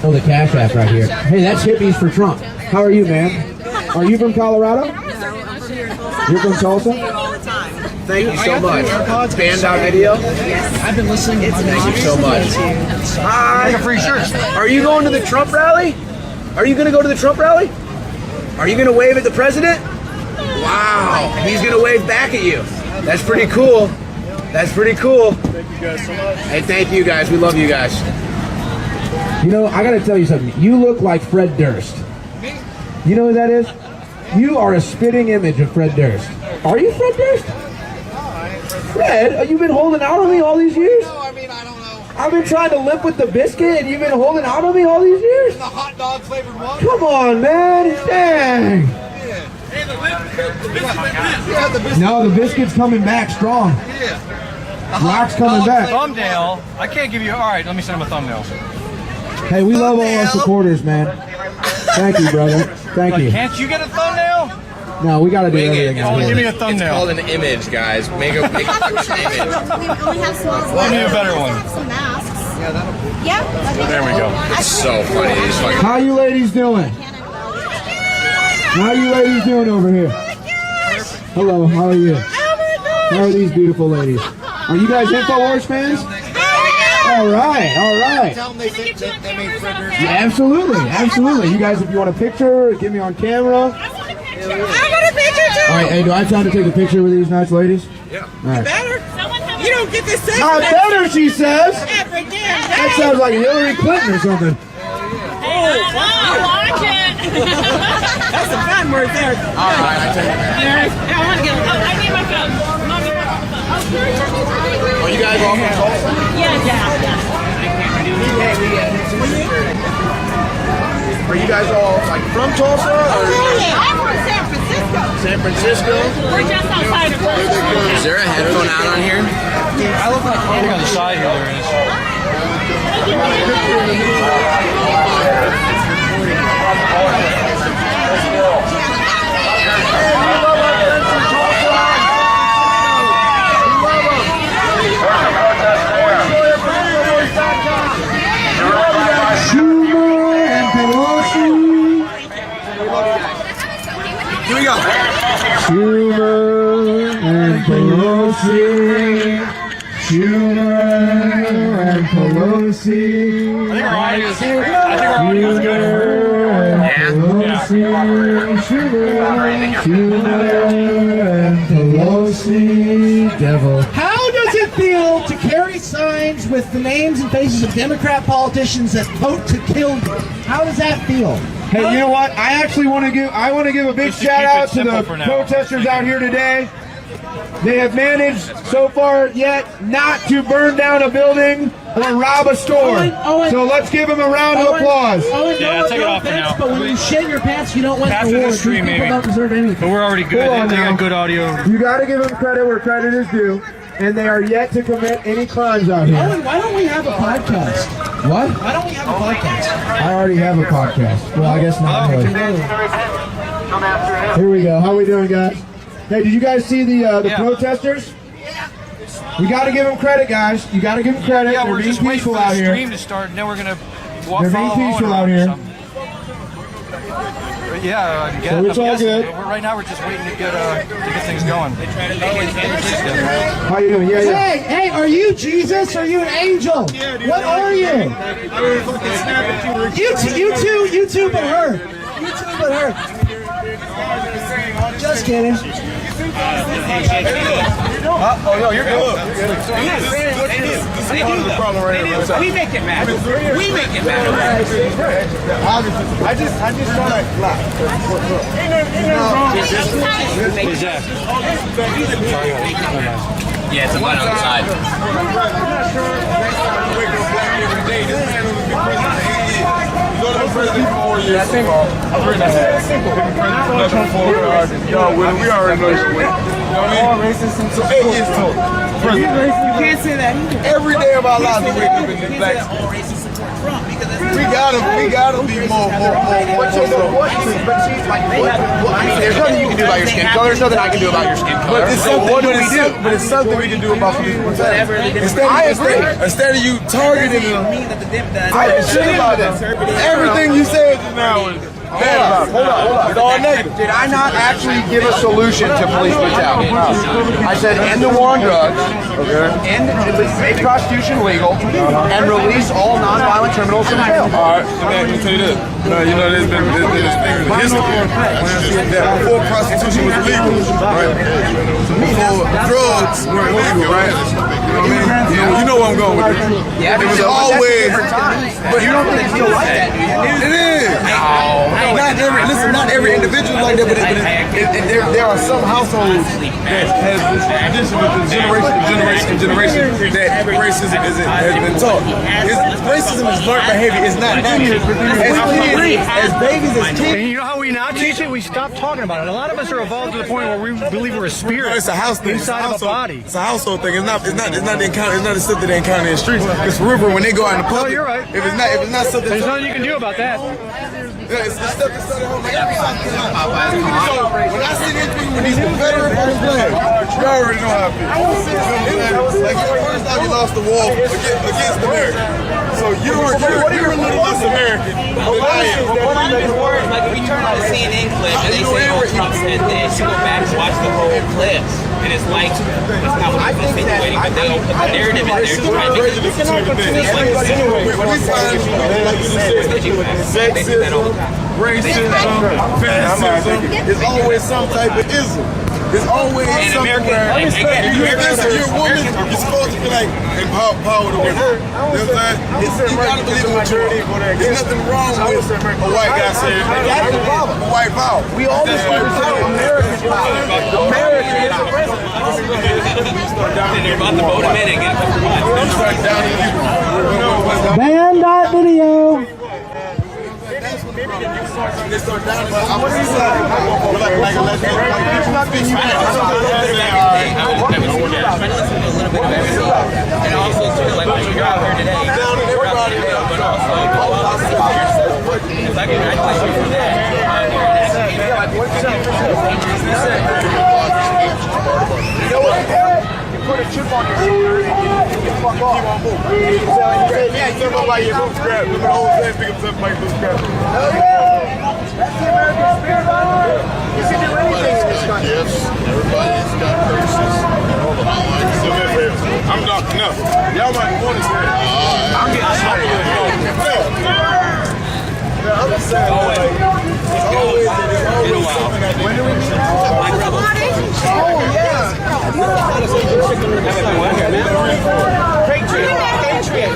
Oh, the Cash App right here. Hey, that's hippies for Trump. How are you, man? Are you from Colorado? You're from Tulsa? Thank you so much. Standout video? I've been listening. Thank you so much. Hi. Like a free shirt. Are you going to the Trump rally? Are you going to go to the Trump rally? Are you going to wave at the president? Wow. He's going to wave back at you. That's pretty cool. That's pretty cool. Thank you guys so much. Hey, thank you guys. We love you guys. You know, I got to tell you something. You look like Fred Durst. You know who that is? You are a spitting image of Fred Durst. Are you Fred Durst? Fred, you've been holding out on me all these years? No, I mean, I don't know. I've been trying to limp with the biscuit and you've been holding out on me all these years? The hot dog flavored one? Come on, man. Dang. Hey, the biscuit went missing. Yeah, the biscuit. No, the biscuit's coming back strong. Yeah. Rock's coming back. Thumbnail. I can't give you. All right, let me send him a thumbnail. Hey, we love all our supporters, man. Thank you, brother. Thank you. Can't you get a thumbnail? No, we gotta do everything out Give me here. a thumbnail. It's called an image, guys. Make a picture image. We only have small ones. Let me a better one. Some masks. Yeah. There we go. It's so funny. It's fucking How you ladies doing? How you ladies doing over here? Hello, how are you? How are these beautiful ladies? Are you guys InfoWars fans? All right, all right. Tell them they think that they made Fred Durst. Yeah, absolutely, absolutely. You guys, if you want a picture, get me on camera. I want a picture too. All right, hey, do I have time to take a picture with these nice ladies? Yeah. All right. Better. You don't get this thing. I better, she says. Every damn day. That sounds like Hillary Clinton or something. That's a fun word there. all right. I take it back. Are you guys all from Tulsa? Are you guys all like from Tulsa? Or I'm from San Francisco. San Francisco? We're just outside of Is there a headphone out on here? I look like I think on the side here there is. Here we go. Schumer and Pelosi. Schumer and Pelosi. Schumer and Pelosi. Schumer and Pelosi. Devil. How does it feel to carry signs with the names and faces of Democrat politicians that vote to kill you? How does that feel? Hey, you know what? I actually want to give a big Just to shout keep out it to simple the for now. protesters out here today. They have managed so far yet not to burn down a building or rob a store. Owen. So let's give them a round of applause. Owen, Yeah, no, take it no off for offense, now. but when you shit your pants, you don't win After the the awards. stream, These people maybe. don't deserve anything. But we're already good. Hold on They now. got good audio. You got to give them credit where credit is due, and they are yet to commit any crimes out here. Owen, why don't we have a podcast? What? Why don't we have a podcast? I already have a podcast. Well, I guess not really. Here we go. How we doing, guys? Hey, did you guys see the Yeah. protesters? We got to give them credit, guys. You got to give them credit. Yeah, They're we're being just waiting for peaceful the out here. stream to start, and then we're gonna walk. They're being follow peaceful Owen out around or here. something. Yeah, I guess, So it's I'm all guessing. good. Right now, we're just waiting to get things going. How you doing? Yeah, yeah. Hey, are you Jesus? Are you an angel? What are you? You two, but her. You two, but her. Just kidding. Oh, yo, you're good. We make it matter. We make it matter. I just trying to fly. Who's that? Yeah, it's a light on the side. We already know you win. All racist and so 8 years total. You can't say that either. Every day of our lives we wake up in this black. We got him. gotta be more. There's nothing you can do about your skin color. There's nothing I can do about your skin color. But it's So something, what do we do? But it's something we can do about police brutality. I agree. Instead of you targeting them, talking shit about them. Everything you said just now was bad about it. Hold on. It's all negative. Did I not actually give a solution to police brutality? I said end the war on drugs, make prostitution legal, and release all nonviolent criminals from jail. All right, let me tell you this. You know, there's been history that before prostitution was illegal, right? Before drugs were illegal, right? You know what I mean? You know where I'm going with this. Yeah, it was but always. But you don't think it's still like that, do you? It is. Not every individual like that, but there are some households that has this tradition with generation that racism has been taught. Racism is learned behavior. It's not natural. As babies, as kids. And you know how we now teach it? We stop talking about it. A lot of us are evolved to the point where we believe we're a spirit. It's a house thing. Inside of a body. It's a household thing. It's not the encounter. It's not the stuff that they encounter in the streets. It's river when they go out in the public. Oh, you're right. If it's not something. There's nothing you can do about that. Yeah, it's the stuff that started home. So when I see these people with these Confederate flags, you already know how I feel. Like first off, you lost the war against America. So you're a little less American than I am. Like if you turn on a CNN clip and they say, "Oh, Trump said this," you go back and watch the whole clips, and it's like that's not what he's insinuating, but they don't put the narrative in there to try to make it. Racism, fascism, it's always some type of ism. There's always something where you're a woman, you're supposed to be like, empower the women. You know what I'm saying? You gotta believe in maturity. There's nothing wrong with a white guy saying, that's the problem. A white power. We always represent American power. American is the president. They're about to vote him in and get a couple months. Ban that video. They start down, but I'm like there's nothing you can And also too, like when you're out here today, you're out here, but also if I can congratulate you for that. You know what you do? You put a chip on your shoulder and you fuck off. keep on moving. Yeah, you know about your boots grab. Look at the whole thing, pick up my boots grab. That's the American spirit, man. You can do anything in this country. Yes, everybody's got curses. I'm not enough. Y'all might want to say I'm getting the other side, like, it's always something that when do we meet? Oh, yeah. Patriot. That's great.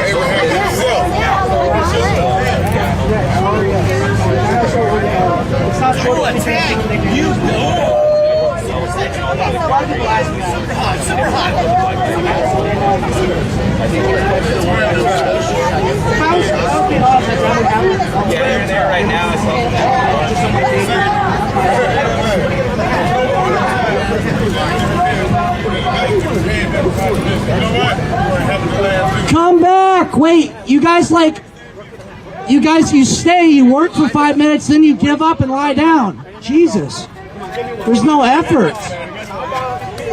Abraham himself. Yeah, they're there right now. Come back. Wait, you guys you stay, you work for 5 minutes, then you give up and lie down. Jesus. There's no effort.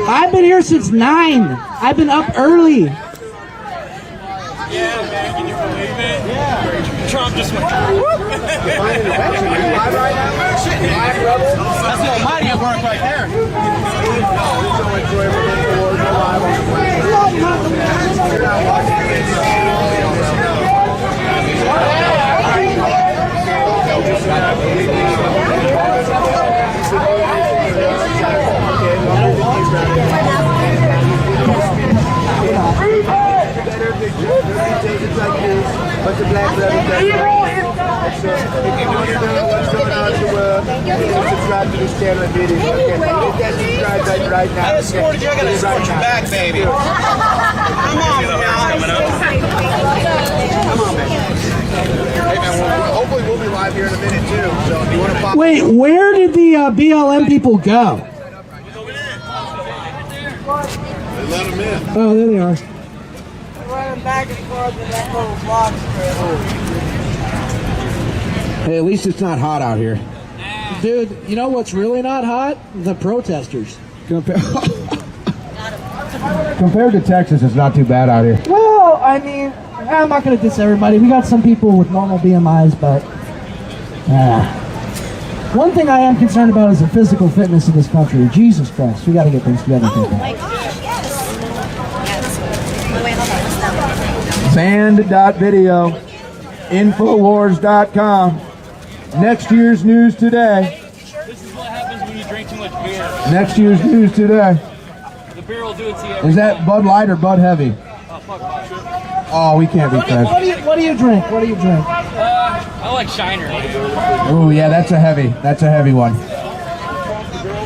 I've been here since 9. I've been up early. Yeah, man, can you believe it? Yeah. Trump just went. That's the almighty of work right there. But the black subscribe to this channel and video. Hit that subscribe button right now. I supported you. I gotta support you back, baby. Come on, Hey man, hopefully we'll be live here in a minute too. So if you want to pop. Wait, where did the BLM people go? They let him in. Oh, there they are. back and forth in that little box. Hey, at least it's not hot out here. Dude, you know what's really not hot? The protesters. Compared to Texas, it's not too bad out here. Well, I mean, I'm not going to diss everybody. We got some people with normal BMIs, but one thing I am concerned about is the physical fitness of this country. Jesus Christ, we got to get things together. Oh my gosh, yes. Yes. Wait, hold on. Band.video, Infowars.com. Next year's news today. This is what happens when you drink too much beer. Next year's news today. The beer will do it to you. Is that Bud Light or Bud Heavy? Oh, fuck Bud. Oh, we can't be friends. What do you drink? What do you drink? I like Shiner. Oh yeah, that's a heavy one.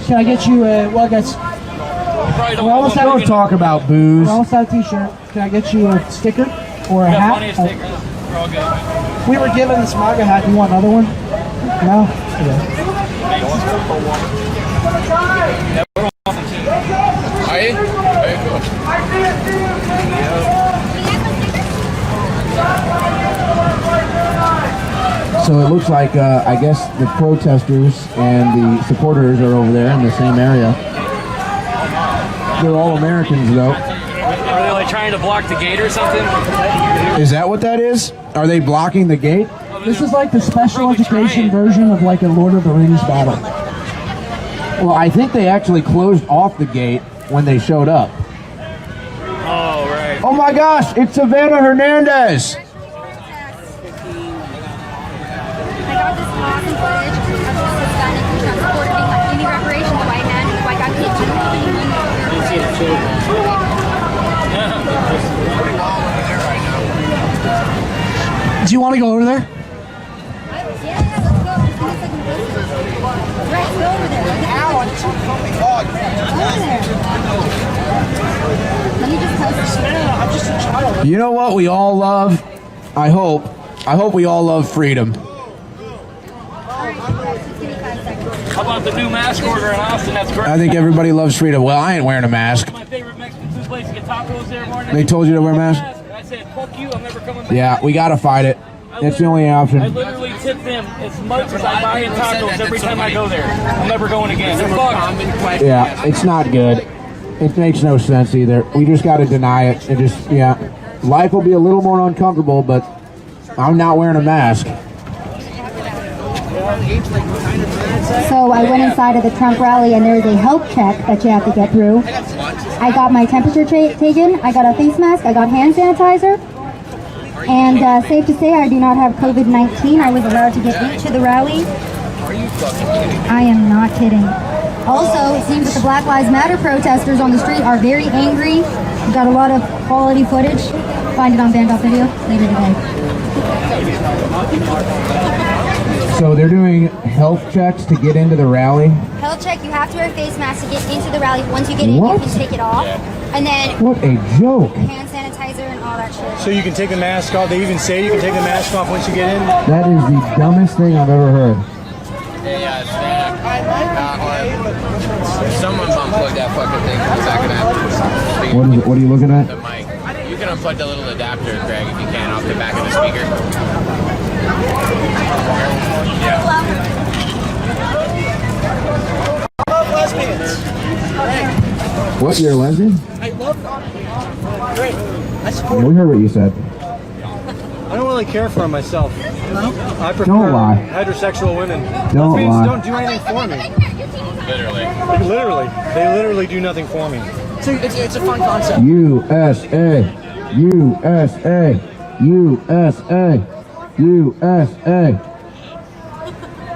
Can I get you a, well, I guess, Probably almost out Don't talk about booze. we're almost out of t-shirt. Can I get you a sticker or a hat? plenty of stickers. We're all good. We were given this MAGA hat. You want another one? No? Okay. Are you? Very cool. So it looks like, I guess the protesters and the supporters are over there in the same area. They're all Americans, though. Are they like trying to block the gate or something? Is that what that is? Are they blocking the gate? This is like the special education version of like a Lord of the Rings battle. Well, I think they actually closed off the gate when they showed up. Oh, right. Oh my gosh, it's Savannah Hernandez. I got this awesome footage of this Hispanic who's not supporting like any reparations, the white man, the white guy can't do Do you want to go over there? Yeah, let's go. Let's go over there. Let me just post this. You know what we all love? I hope we all love freedom. How about the new mask order in Austin? That's great. I think everybody loves freedom. Well, I ain't wearing a mask. My favorite Mexican food place to get tacos there morning. They told you to wear a mask? I said, fuck you, I'm never coming back. Yeah, we gotta fight it. That's the only I option. literally tip them as much as I buy in tacos every time I go there. I'm never going again. They're fucked. Yeah, it's not good. It makes no sense either. We just gotta deny it. It just, yeah. Life will be a little more uncomfortable, but I'm not wearing a mask. So I went inside of the Trump rally and there's a health check that you have to get through. I got my temperature taken, I got a face mask, I got hand sanitizer, and safe to say I do not have COVID-19. I was allowed to get into the rally. I am not kidding. Also, it seems that the Black Lives Matter protesters on the street are very angry. We've got a lot of quality footage. Find it on Band.video later today. So they're doing health checks to get into the rally? Health check, you have to wear a face mask to get into the rally. Once you get in, What? you can take it off. And then What a joke. hand sanitizer and all that shit. So you can take the mask off. They even say you can take the mask off once you get in. That is the dumbest thing I've ever heard. Yeah, it's that. Someone unplugged that fucking thing from the back of that. What is it? What are you looking at? The mic. You can unplug the little adapter, Greg, if you can, off the back of the speaker. Yeah. I love lesbians. What, you're a lesbian? I love them. Great. I support Yeah, we heard what you said. I don't really care for them myself. I prefer Don't lie. heterosexual women. Don't Lesbians lie. don't do anything for me. Literally. Like, literally. They literally do nothing for me. it's a fun concept. USA. USA. USA. USA.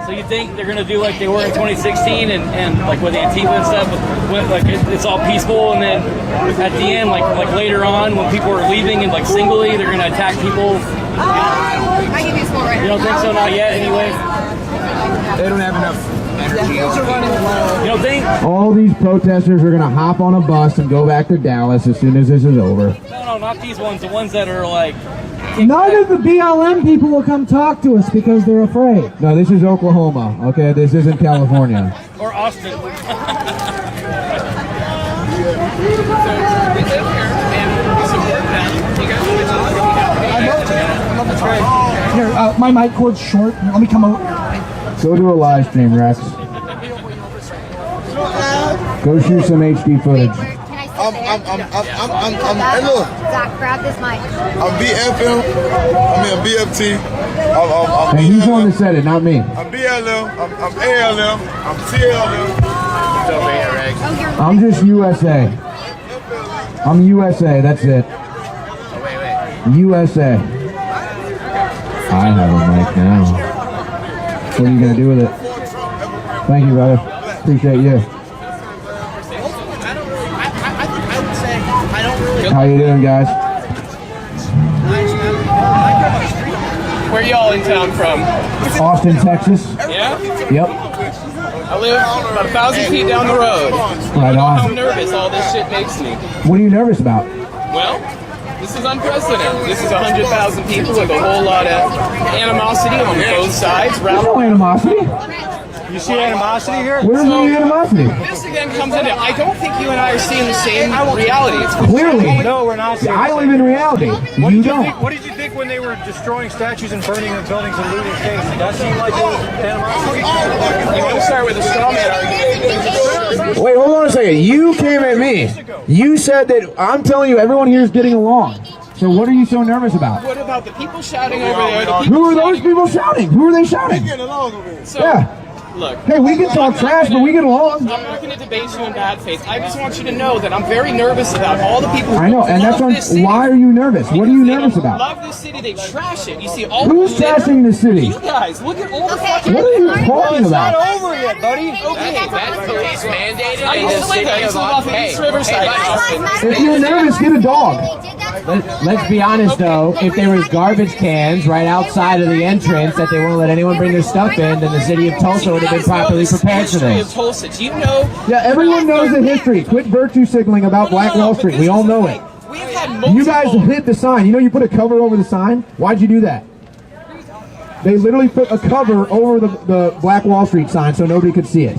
So you think they're gonna do like they were in 2016 and like with Antifa and stuff, like it's all peaceful, and then at the end, like later on when people are leaving and like singly, they're gonna attack people. I give you a score right You don't think so? Not yet, anyway. They don't have enough energy. You don't think? All these protesters are going to hop on a bus and go back to Dallas as soon as this is over. No, not these ones. The ones that are like. None of the BLM people will come talk to us because they're afraid. No, this is Oklahoma, okay? This isn't California. Or Austin. We live here and we support them. You guys My mic cord's short. Let me come over. Go do a live stream, Rex. Go shoot some HD footage. Hey, look. Zach, grab this mic. I'm BFM. I'm BFT. Hey, he's the one that said it, not me. I'm BLM. I'm ALM. I'm TLM. It's over here, Rex. I'm just USA. I'm USA, that's it. Oh, wait. USA. I have a mic now. What are you going to do with it? Thank you, brother. Appreciate you. How you doing, guys? Where y'all in town from? Austin, Texas. Yeah? Yep. I live about 1,000 feet down the road. Right How on. nervous all this shit makes me. What are you nervous about? Well, this is unprecedented. This is 100,000 people with a whole lot of animosity on both sides. There's no animosity. You see animosity here? Where's the animosity? This again comes into, I don't think you and I are seeing the same reality. It's Clearly. No, we're not. I live in reality. You don't. What did you think when they were destroying statues and burning the buildings and looting things? Did that seem like it was animosity? You want to start with a straw man argument? Wait, hold on a second. You came at me. You said that I'm telling you everyone here is getting along. So what are you so nervous about? What about the people shouting over there? The Who are those people shouting? Who are they shouting? So, Yeah. look. Hey, we can talk trash, but we get along. I'm not going to debate you in bad faith. I just want you to know that I'm very nervous about all the people who I know, and that's love this city. why are you nervous? What are you They nervous don't about? love this city. They trash it. You see all Who's the trashing the city? You guys, look at all the fucking. What are you talking It's about? not over yet, buddy. Okay, That's police mandated. I used to live there. I used to live off of East Riverside. If you're nervous, get a dog. Let's be honest though, if there was garbage cans right outside of the entrance that they won't let anyone bring their stuff in, then the city of Tulsa would have been properly prepared for History of this. Tulsa. Do you know? Yeah, everyone knows the history. Quit virtue signaling about Black Wall Street. We all know it. We've had multiple. You guys hid the sign. You know you put a cover over the sign? Why'd you do that? They literally put a cover over the Black Wall Street sign so nobody could see it.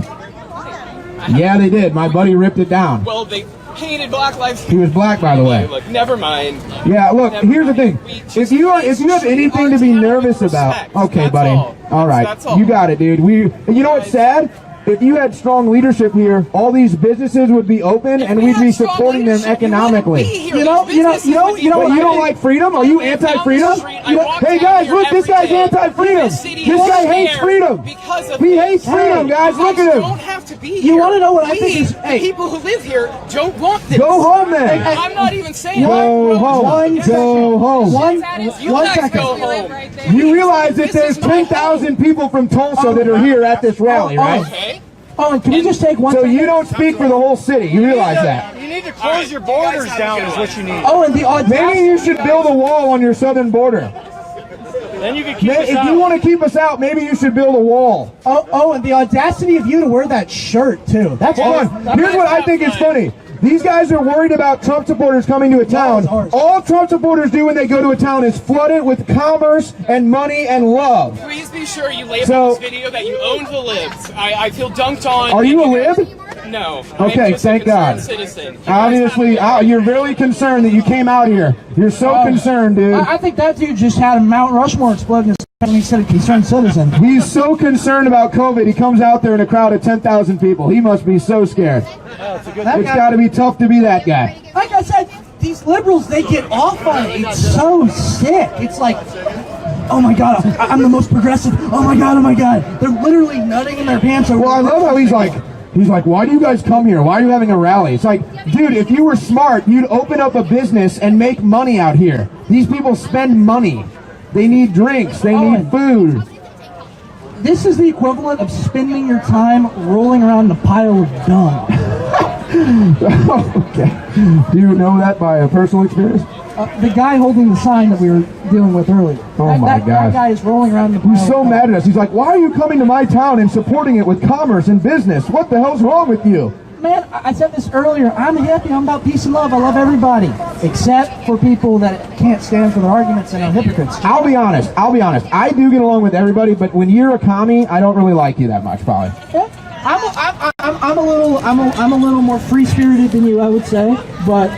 Yeah, they did. My buddy ripped it down. Well, they painted Black Lives. He was black, by the way. Look, never mind. Yeah, look, here's the thing. If you have anything to be nervous about, okay, buddy. All right, you got it, dude. You know what's sad? If you had strong leadership here, all these businesses would be open and we'd be supporting them economically. You don't like freedom? Are you anti-freedom? Hey guys, look, this guy's anti-freedom. This guy hates freedom. He hates freedom, guys. Look at him. Don't have to be here. You want to know what I think is? The people who live here don't want this. Go home then. I'm not even saying Go home. Go home. One guys second. go home. You realize that there's 10,000 people from Tulsa that are here at this rally, right? Okay. Owen, can you just take one So second? you don't speak for the whole city. You realize that. You need to close your borders down is what you need. Owen, the audacity. Maybe you should build a wall on your southern border. Then you can keep us If out. you want to keep us out, maybe you should build a wall. Owen, the audacity of you to wear that shirt too. That's Hold on. Here's what I think is funny. These guys are worried about Trump supporters coming to a town. All Trump supporters do when they go to a town is flood it with commerce and money and love. Please be sure you label this video that you own the libs. I feel dunked on. Are you a lib? No. Okay, I'm just thank a God. concerned citizen. Obviously, you're really concerned that you came out here. You're so concerned, dude. I think that dude just had a Mount Rushmore explode in his when he said a concerned citizen. He's so concerned about COVID, he comes out there in a crowd of 10,000 people. He must be so scared. It's got to be tough to be that guy. Like I said, these liberals, they get off on it. It's so sick. It's like, oh my God, I'm the most progressive. Oh my God. They're literally nutting in their pants. Well, I love how he's like, why do you guys come here? Why are you having a rally? It's like, dude, if you were smart, you'd open up a business and make money out here. These people spend money. They need drinks. They need food. This is the equivalent of spending your time rolling around in a pile of dung. Okay. Do you know that by a personal experience? The guy holding the sign that we were dealing with earlier. Oh my God. That guy is rolling around in a pile He's so of dung. mad at us. He's like, why are you coming to my town and supporting it with commerce and business? What the hell's wrong with you? Man, I said this earlier. I'm happy. I'm about peace and love. I love everybody, except for people that can't stand for their arguments and are hypocrites. I'll be honest. I do get along with everybody, but when you're a commie, I don't really like you that much, probably. Yeah, I'm a little more free spirited than you, I would say. But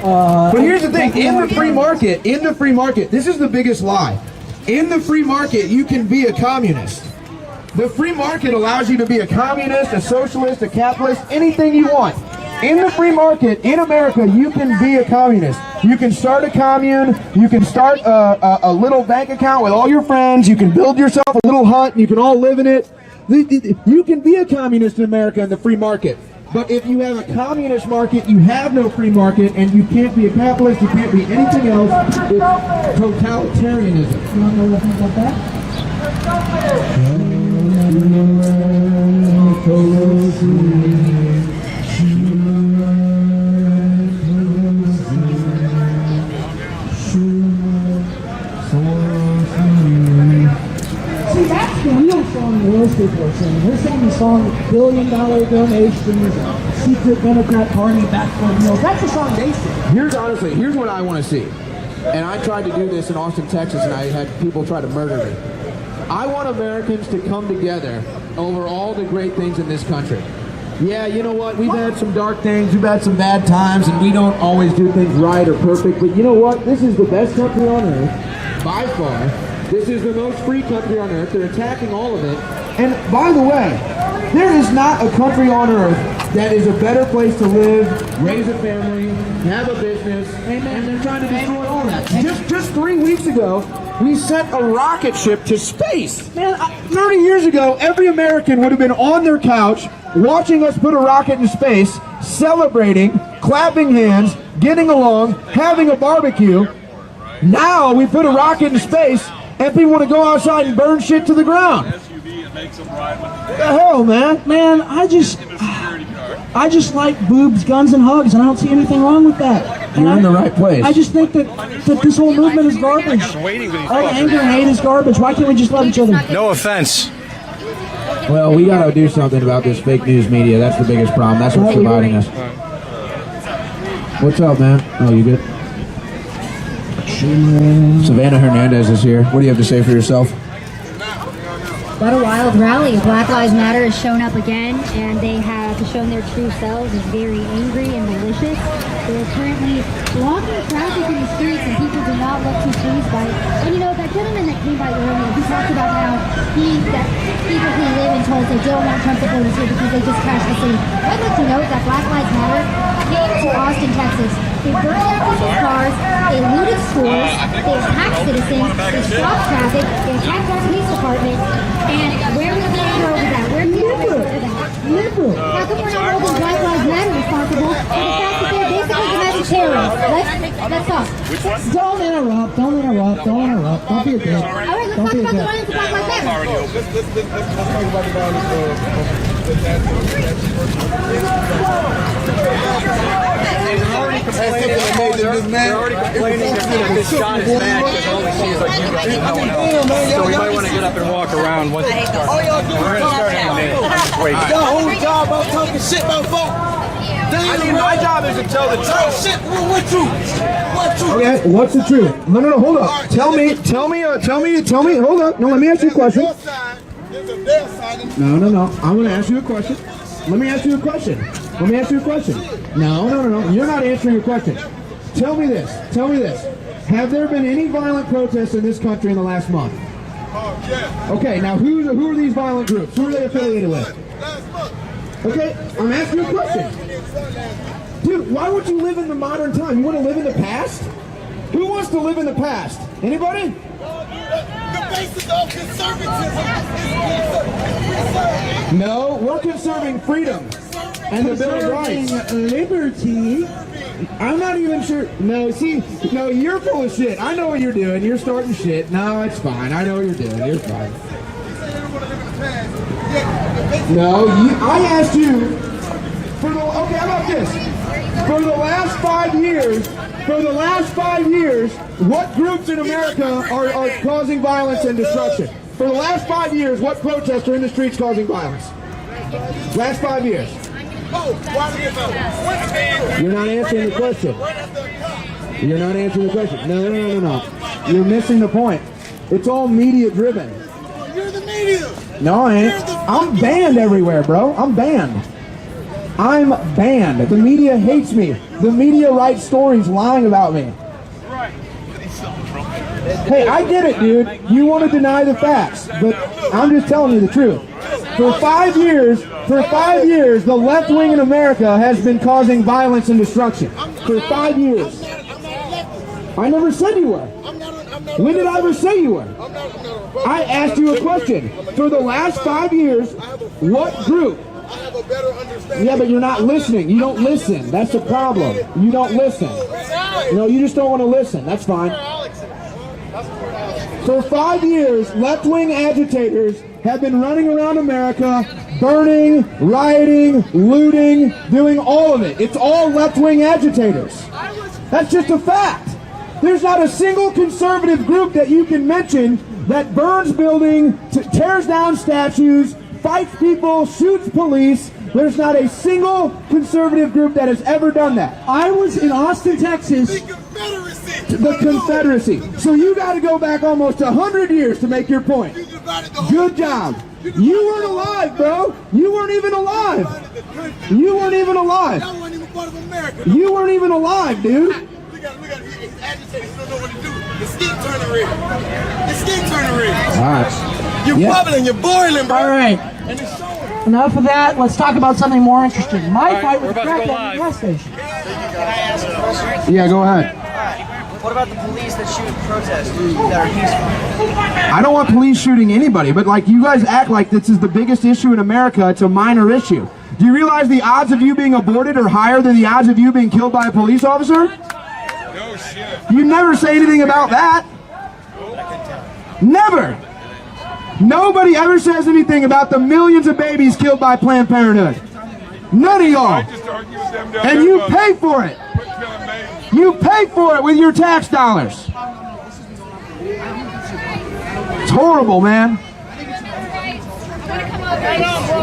But here's the thing: in the free market, this is the biggest lie. In the free market, you can be a communist. The free market allows you to be a communist, a socialist, a capitalist, anything you want. In the free market, in America, you can be a communist. You can start a commune, you can start a little bank account with all your friends, you can build yourself a little hut, and you can all live in it. You can be a communist in America in the free market. But if you have a communist market, you have no free market, and you can't be a capitalist, you can't be anything else. It's totalitarianism. You want to know anything about that? See, that's the real song the real people are singing. They're singing the song $1 billion donations, secret Democrat party backbone meals. That's the song they sing. Here's what I want to see. And I tried to do this in Austin, Texas, and I had people try to murder me. I want Americans to come together over all the great things in this country. Yeah, you know what? We've had some dark things, we've had some bad times, and we don't always do things right or perfect. But you know what? This is the best country on earth, by far. This is the most free country on earth. They're attacking all of it. And by the way, there is not a country on earth that is a better place to live, raise a family, have a business, and they're trying to destroy all that. Just 3 weeks ago, we sent a rocket ship to space. Man, 30 years ago, every American would have been on their couch watching us put a rocket in space, celebrating, clapping hands, getting along, having a barbecue. Now we put a rocket in space, and people want to go outside and burn shit to the ground. What the hell, man? Man, I just like boobs, guns, and hugs, and I don't see anything wrong with that. You're in the right place. I just think that this whole movement is garbage. All the anger and hate is garbage. Why can't we just love each other? No offense. Well, we got to do something about this fake news media. That's the biggest problem. That's what's dividing us. What's up, man? Oh, you good? Savannah Hernandez is here. What do you have to say for yourself? What a wild rally. Black Lives Matter has shown up again, and they have shown their true selves as very angry and malicious. They're currently blocking traffic in the streets, and people do not look too pleased by it. And you know, that gentleman that came by earlier, he talked about how that people who live in Tulsa don't want Trump supporters here because they just trashed the city. I'd like to note that Black Lives Matter came to Austin, Texas. They burned down people's cars, they looted stores, they attacked citizens, they stopped traffic, they attacked our police department, and where was the anger over that? Where was the anger over that? Liberal. How come we're not holding Black Lives Matter responsible for the fact that they're basically domestic terrorists? Let's talk. Don't interrupt. Don't be a dick. All right, let's talk about the violence of Black Lives Matter. Let's talk about the violence They're already complaining that this shot is mad because all we see is like you guys and no one else. So we might want to get up and walk around once it starts. We're going to start in a minute. Wait. Y'all whole job about talking shit about folk. I mean, my job is to tell the truth. Shit, what truth? What truth? Okay, what's the truth? No, hold up. Tell me, hold up. No, let me ask you a question. No. I'm going to ask you a question. Let me ask you a question. No. You're not answering a question. Tell me this. Have there been any violent protests in this country in the last month? Okay, now who are these violent groups? Who are they affiliated with? Okay, I'm asking you a question. Dude, why would you live in the modern time? You want to live in the past? Who wants to live in the past? Anybody? The basis of conservatism is No, we're conserving freedom and the Bill of Rights. Liberty. I'm not even sure. No, you're full of shit. I know what you're doing. You're starting shit. No, it's fine. I know what you're doing. You're fine. No, I asked you okay, how about this? For the last 5 years, what groups in America are causing violence and destruction? For the last 5 years, what protests are in the streets causing violence? Last 5 years. You're not answering the question. No. You're missing the point. It's all media driven. You're the media. No, I ain't. I'm banned everywhere, bro. I'm banned. The media hates me. The media writes stories lying about me. Right. Hey, I get it, dude. You want to deny the facts, but I'm just telling you the truth. For 5 years, the left wing in America has been causing violence and destruction. For 5 years. I never said you were. When did I ever say you were? I asked you a question. For the last 5 years, what group? Yeah, but you're not listening. You don't listen. That's the problem. You don't listen. No, you just don't want to listen. That's fine. For 5 years, left-wing agitators have been running around America, burning, rioting, looting, doing all of it. It's all left-wing agitators. That's just a fact. There's not a single conservative group that you can mention that burns buildings, tears down statues, fights people, shoots police. There's not a single conservative group that has ever done that. I was in Austin, Texas. The Confederacy. So you got to go back almost 100 years to make your point. Good job. You weren't alive, bro. You weren't even alive. You weren't even alive. You weren't even alive, dude. Look at he's agitated. He don't know what to do. The skin turning red. The skin turning red. All right. You're bubbling. You're boiling, bro. All right. And it's showing. Enough of that. Let's talk about something more interesting. My fight with the crackhead at the gas station. Can I ask a question? Yeah, go ahead. What about the police that shoot protesters that are peaceful? I don't want police shooting anybody, but like you guys act like this is the biggest issue in America. It's a minor issue. Do you realize the odds of you being aborted are higher than the odds of you being killed by a police officer? No shit. You never say anything about that. Never. Nobody ever says anything about the millions of babies killed by Planned Parenthood. None of y'all. And you pay for it. You pay for it with your tax dollars. It's horrible, man.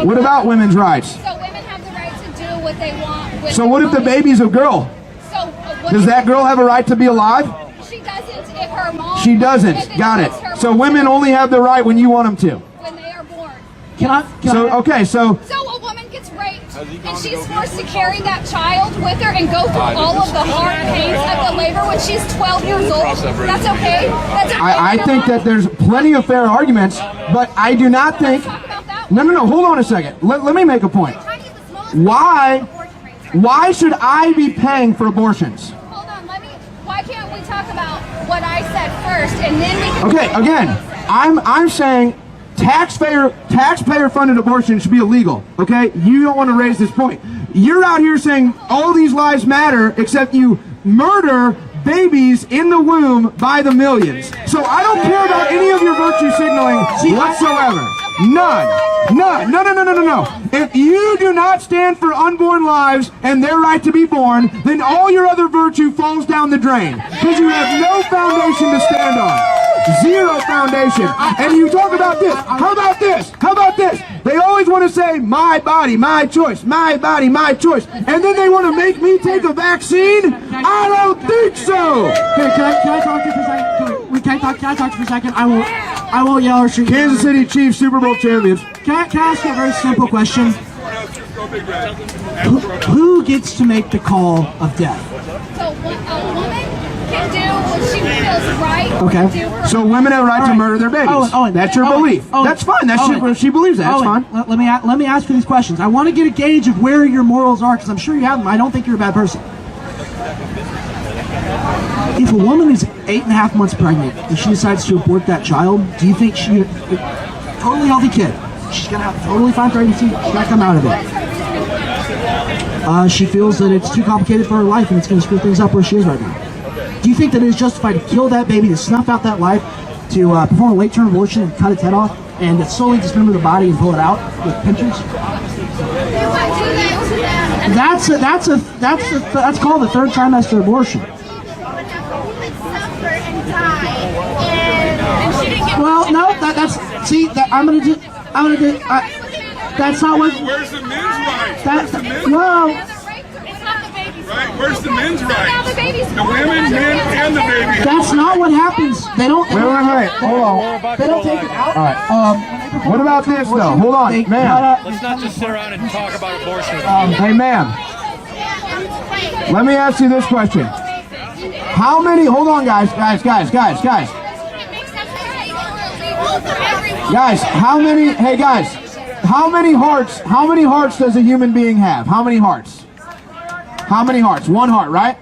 What about women's rights? So women have the right to do what they want. So what if the baby's a girl? Does that girl have a right to be alive? She doesn't if her mom... She doesn't. Got it. So women only have the right when you want them to. When they are born. Okay, so a woman gets raped and she's forced to carry that child with her and go through all of the hard pains of the labor when she's 12 years old. That's okay? That's okay? I think that there's plenty of fair arguments, but I do not think... No, hold on a second. Let me make a point. Why should I be paying for abortions? Hold on, why can't we talk about what I said first and then we can... Okay, again, I'm saying taxpayer funded abortion should be illegal, okay? You don't want to raise this point. You're out here saying all these lives matter except you murder babies in the womb by the millions. So I don't care about any of your virtue signaling whatsoever. None. No. If you do not stand for unborn lives and their right to be born, then all your other virtue falls down the drain. Because you have no foundation to stand on. Zero foundation. And you talk about this. How about this? How about this? They always want to say, my body, my choice. My body, my choice. And then they want to make me take a vaccine? I don't think so. Okay, can I talk to you for a second? Can I talk to you for a second? I won't yell or shoot. Kansas City Chiefs Super Bowl champions. Can I ask you a very simple question? Who gets to make the call of death? So a woman can do what she feels right. Okay. So women have a right to murder their babies. Owen, that's your belief. That's fine. That's she believes that. That's fine. Let me ask you these questions. I want to get a gauge of where your morals are because I'm sure you have them. I don't think you're a bad person. If a woman is 8.5 months pregnant and she decides to abort that child, do you think she, totally healthy kid, she's gonna have a totally fine pregnancy, she's gonna come out of it? She feels that it's too complicated for her life and it's gonna screw things up where she is right now. Do you think that it is justified to kill that baby, to snuff out that life, to perform a late-term abortion and cut its head off, and to slowly dismember the body and pull it out with pinchers? That's called the third trimester abortion. Well, no, that's not what. Where's the men's rights? Right? Where's the men's rights? The women, men, and the baby. That's not what happens. They don't. Wait. Hold on. They don't take it out. All right. What about this though? Hold on, ma'am. Let's not just sit around and talk about abortion. Hey, ma'am. Let me ask you this question. How many, hold on guys. Guys, how many, hey guys, how many hearts does a human being have? How many hearts? How many hearts? One heart, right?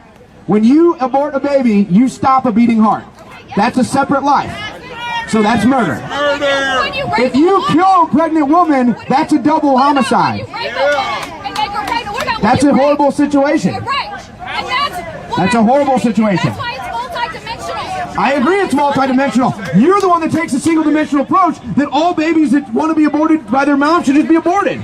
When you abort a baby, you stop a beating heart. That's a separate life. So that's murder. If you kill a pregnant woman, that's a double homicide. That's a horrible situation. That's a horrible situation. I agree it's multidimensional. You're the one that takes a single-dimensional approach that all babies that want to be aborted by their mom should just be aborted.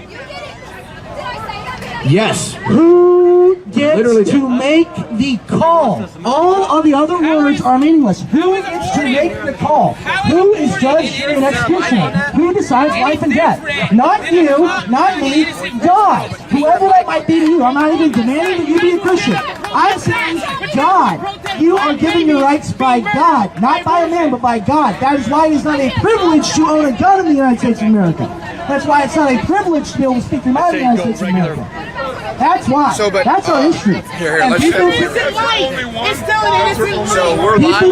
Yes. Who gets to make the call? All of the other words are meaningless. Who gets to make the call? Who is judge, jury, and executioner? Who decides life and death? Not you, not me, God. Whoever that might be to you. I'm not even demanding that you be a Christian. I'm saying God. You are given your rights by God. Not by a man, but by God. That is why it is not a privilege to own a gun in the United States of America. That's why it's not a privilege to be able to speak your mind in the United States of America. That's why. That's our history. Let's people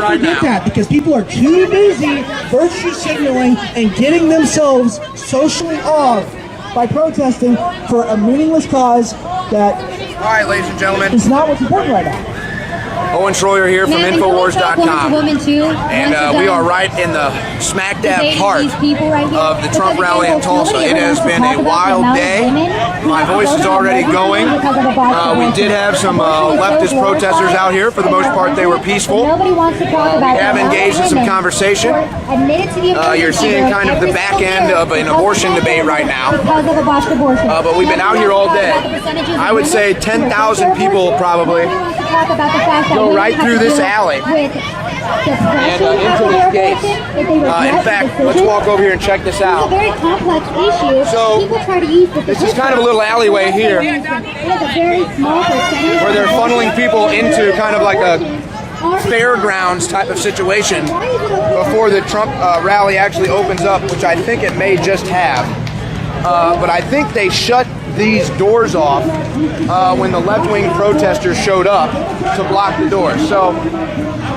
forget that because people are too busy virtue signaling and getting themselves socially off by protesting for a meaningless cause that all right, ladies and gentlemen, is not what's important right now. Owen Shroyer here from Infowars.com, and we are right in the smack dab heart of the Trump rally in Tulsa. It has been a wild day. My voice is already going. We did have some leftist protesters out here. For the most part, they were peaceful. We have engaged in some conversation. You're seeing kind of the back end of an abortion debate right now. But we've been out here all day. I would say 10,000 people probably go right through this alley and into these gates. In fact, let's walk over here and check this out. So this is kind of a little alleyway here where they're funneling people into kind of like a fairgrounds type of situation before the Trump rally actually opens up, which I think it may just have. But I think they shut these doors off when the left-wing protesters showed up to block the doors. So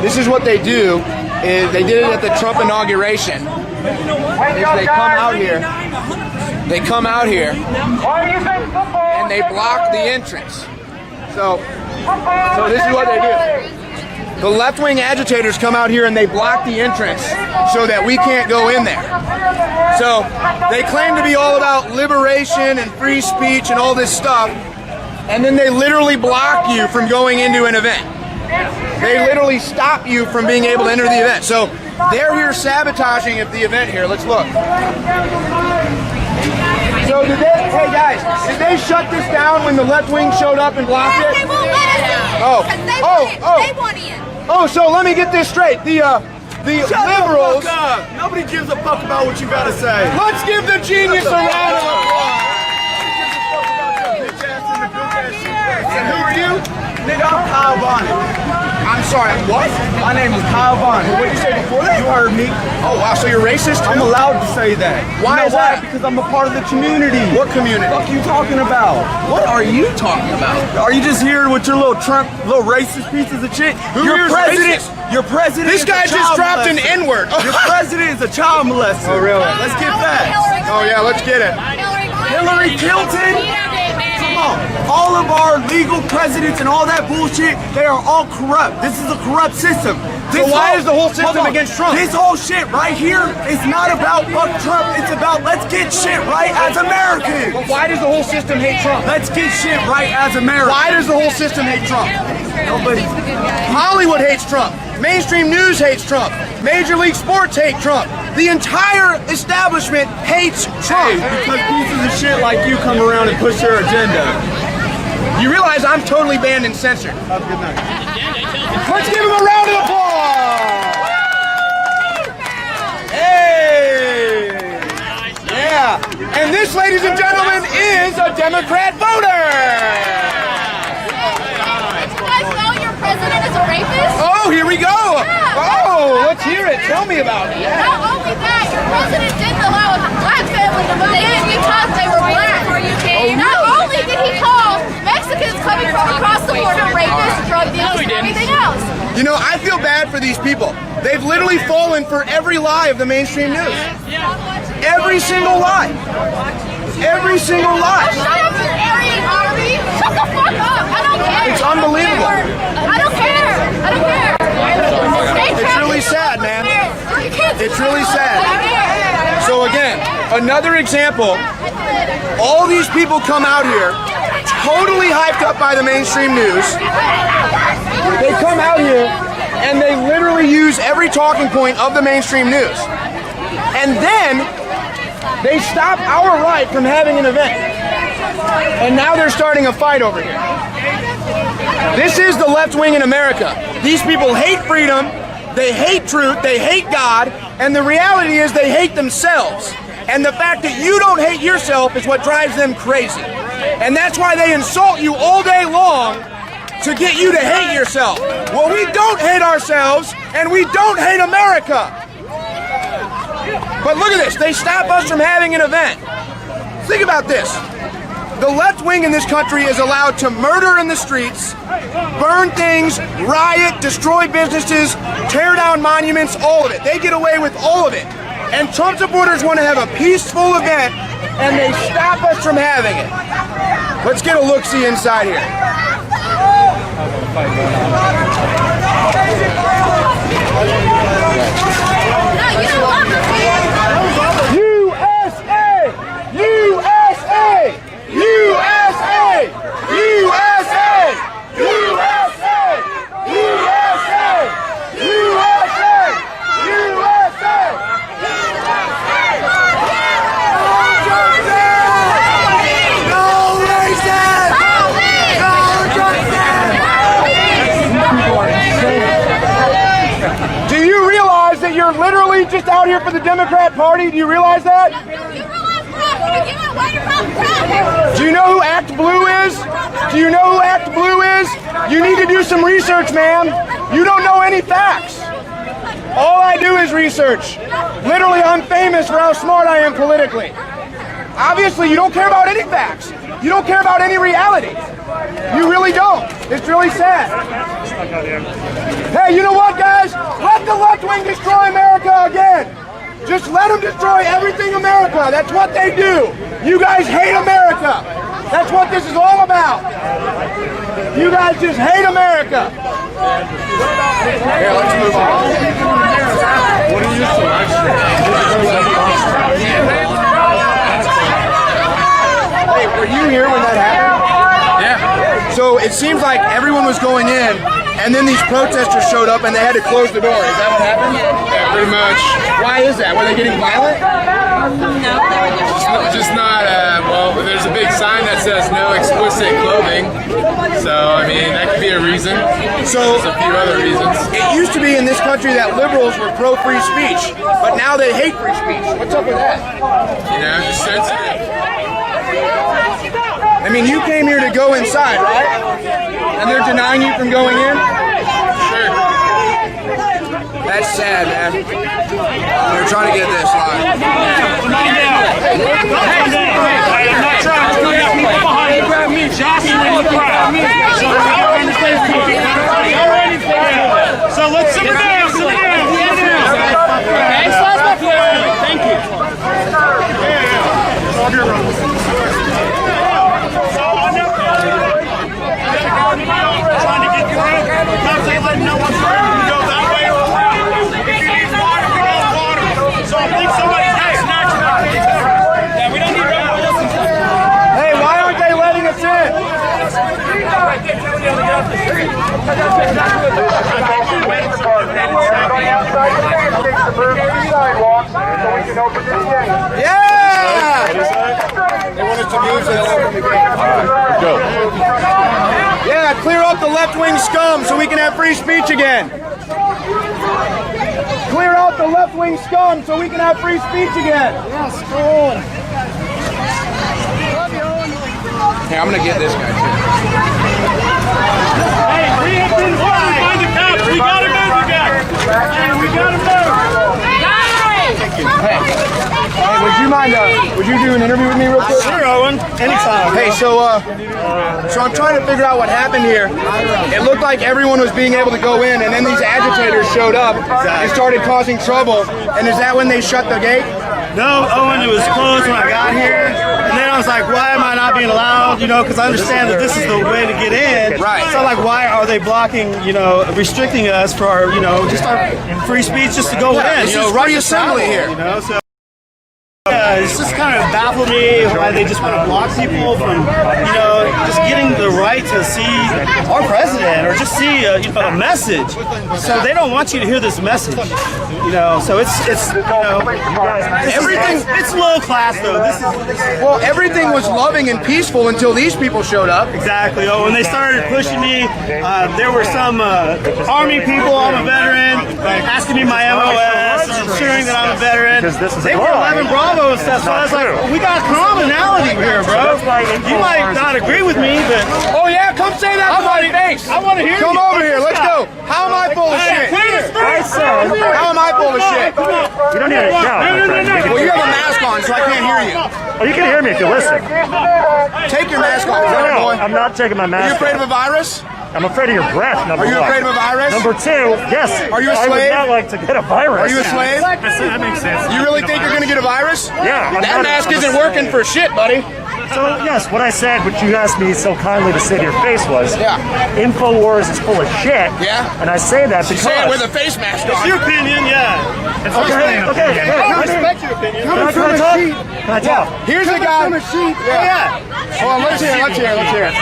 this is what they do, is they did it at the Trump inauguration, is they come out here, and they block the entrance. So this is what they do. The left-wing agitators come out here and they block the entrance so that we can't go in there. So they claim to be all about liberation and free speech and all this stuff, and then they literally block you from going into an event. They literally stop you from being able to enter the event. So they're here sabotaging the event here. Let's look. So hey guys, did they shut this down when the left wing showed up and blocked it? They won't let us in. They want in. Oh, so let me get this straight. The liberals. Nobody gives a fuck about what you gotta say. Let's give the genius a round of applause. And who are you? Nigga, I'm Kyle Bonnet. I'm sorry, what? My name is Kyle Bonnet. What did you say before that? You heard me. Oh, wow, so you're racist? I'm allowed to say that. Why is that? Because I'm a part of the community. What community? What the fuck are you talking about? What are you talking about? Are you just here with your little Trump, little racist pieces of shit? Your president. Your president. This guy just dropped an N-word. Your president is a child molester. Oh, really? Let's get facts. Oh, yeah, let's get it. Hillary Clinton. All of our legal presidents and all that bullshit, they are all corrupt. This is a corrupt system. So why is the whole system against Trump? This whole shit right here is not about fuck Trump. It's about let's get shit right as Americans. But why does the whole system hate Trump? Let's get shit right as Americans. Why does the whole system hate Trump? Nobody. Hollywood hates Trump. Mainstream news hates Trump. Major League Sports hate Trump. The entire establishment hates Trump. Because pieces of shit like you come around and push their agenda. You realize I'm totally banned and censored. Have a good night. Let's give him a round of applause. Hey! Yeah. And this, ladies and gentlemen, is a Democrat voter. Did you guys know your president is a rapist? Oh, here we go. Oh, let's hear it. Tell me about it. Not only that, your president didn't allow a black family to move in because they were black. Not only did he call Mexican Mexicans coming from across the border, rapists, drug dealers, and everything else. You know, I feel bad for these people. They've literally fallen for every lie of the mainstream news. Every single lie. Every single lie. Shut up, you Aryan army. Shut the fuck up. I don't care. It's unbelievable. I don't care. I don't care. It's really sad, man. It's really sad. So again, another example. All these people come out here totally hyped up by the mainstream news. They come out here and they literally use every talking point of the mainstream news. And then they stop our right from having an event. And now they're starting a fight over here. This is the left wing in America. These people hate freedom, they hate truth, they hate God, and the reality is they hate themselves. And the fact that you don't hate yourself is what drives them crazy. And that's why they insult you all day long to get you to hate yourself. Well, we don't hate ourselves, and we don't hate America. But look at this, they stop us from having an event. Think about this. The left wing in this country is allowed to murder in the streets, burn things, riot, destroy businesses, tear down monuments, all of it. They get away with all of it. And Trump supporters want to have a peaceful event, and they stop us from having it. Let's get a look-see inside here. USA! USA! USA! USA! USA! USA! USA! USA! No racist! No justice! Do you realize that you're literally just out here for the Democrat Party? Do you realize that? Do you know who Act Blue is? Do you know who Act Blue is? You need to do some research, ma'am. You don't know any facts. All I do is research. Literally, I'm famous for how smart I am politically. Obviously, you don't care about any facts. You don't care about any reality. You really don't. It's really sad. Hey, you know what, guys? Let the left wing destroy America again. Just let them destroy everything America. That's what they do. You guys hate America. That's what this is all about. You guys just hate America. Here, let's move on. What are you Hey, were you here when that happened? Yeah. So it seems like everyone was going in, and then these protesters showed up and they had to close the door. Is that what happened? Yeah, pretty much. Why is that? Were they getting violent? No. Just not, well, there's a big sign that says no explicit clothing. So, I mean, that could be a reason. So, there's a few other reasons. It used to be in this country that liberals were pro-free speech, but now they hate free speech. What's up with that? You know, just sensitive. I mean, you came here to go inside, right? And they're denying you from going in? Sure. That's sad, man. They're trying to get this live. I'm not trying to do that. People behind you grab me, jostling the crowd. So let's simmer down, simmer down. Thank you. Trying to get through. Because they let no one through. You go that way or around. If you need water, we got water. So I think somebody's got snatched up. Yeah, we don't need revolutions. Hey, why aren't they letting us in? Yeah! They want us to move so Go. Yeah, clear up the left-wing scum so we can have free speech again. Clear out the left-wing scum so we can have free speech again. Yes, go on. Hey, I'm gonna get this guy too. Hey, we have been warned by the cops. We gotta move, you guys. Hey, we gotta move. you. Hey, would you mind? Would you do an interview with me real quick? Sure, Owen. Anytime. Hey, so I'm trying to figure out what happened here. It looked like everyone was being able to go in, and then these agitators showed up and started causing trouble. And is that when they shut the gate? No, Owen, it was closed when I got here. And then I was like, why am I not being allowed? You know, because I understand that this is the way to get in. Right. So, like, why are they blocking, you know, restricting us for our, you know, just our free speech just to go in? This You know, is right free to assembly travel, here. You know, so. Yeah, it's just kind of baffled me why they just want to block people from, you know, just getting the right to see our president or just see you know, a message. So they don't want you to hear this message, you know. So it's you know, Everything. it's low class though. This is Well, everything was loving and peaceful until these people showed up. exactly. Oh, when they started pushing me, there were some army people. I'm a veteran, asking me my MOS, ensuring that I'm a veteran. They were 11 Bravo and stuff. So I was like, we got commonality here, bro. You might not agree with me, but Oh yeah, come say that to my face. I want to hear Come you. over here, let's go. How am I full of shit? How am I full of shit? You don't need to shout. Well, you have a mask on, so I can't hear you. Oh, you can hear me if you listen. Take your mask off, No, boy. I'm not taking my Are you mask afraid of off. a virus? I'm afraid of your breath, number Are you one. afraid of a virus? Number two, yes. Are you a I slave? would not like to get a virus. Are you a slave? That makes sense. You really think you're gonna get a virus? Yeah. That mask isn't working for shit, buddy. So, yes, what I said, what you asked me so kindly to say to your face was, Yeah. InfoWars is full of shit. Yeah. And I say that because... Say it with a face mask It's on. your opinion, yeah. Okay. I respect your opinion. Can I talk? Can I talk? Here's a guy. Yeah. Hold on, let's hear it.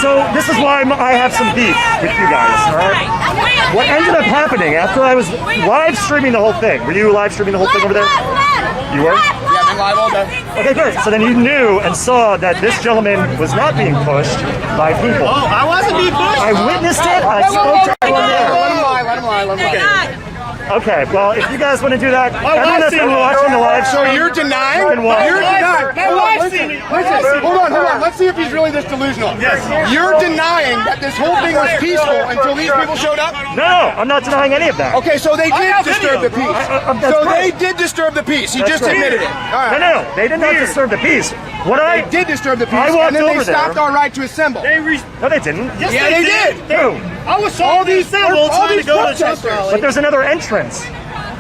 So this is why I have some beef with you guys, all right? What ended up happening after I was live streaming the whole thing, were you live streaming the whole thing over there? You were? Yeah, I've been live all day. Okay, good. So then you knew and saw that this gentleman was not being pushed by people. Oh, I wasn't being pushed. I witnessed it. I spoke to everyone there. Let him lie. Okay, well, if you guys want to do that, everyone that's been watching the live So stream, you're denying? you can watch. You're denying. My wife's seen it. Listen, hold on. Let's see if he's really this delusional. Yes. You're denying that this whole thing was peaceful until these people showed up? No, I'm not denying any of that. Okay, so they did have disturb the video. peace. That's So right. they did disturb the peace. He That's just right. admitted it. All right. No, they did not disturb the peace. What They did disturb the peace, I walked and then they over there. stopped our right to assemble. No, they didn't. Yes, Yeah, they did. No. I was all these symbols trying to go to the Trump rally. But there's another entrance.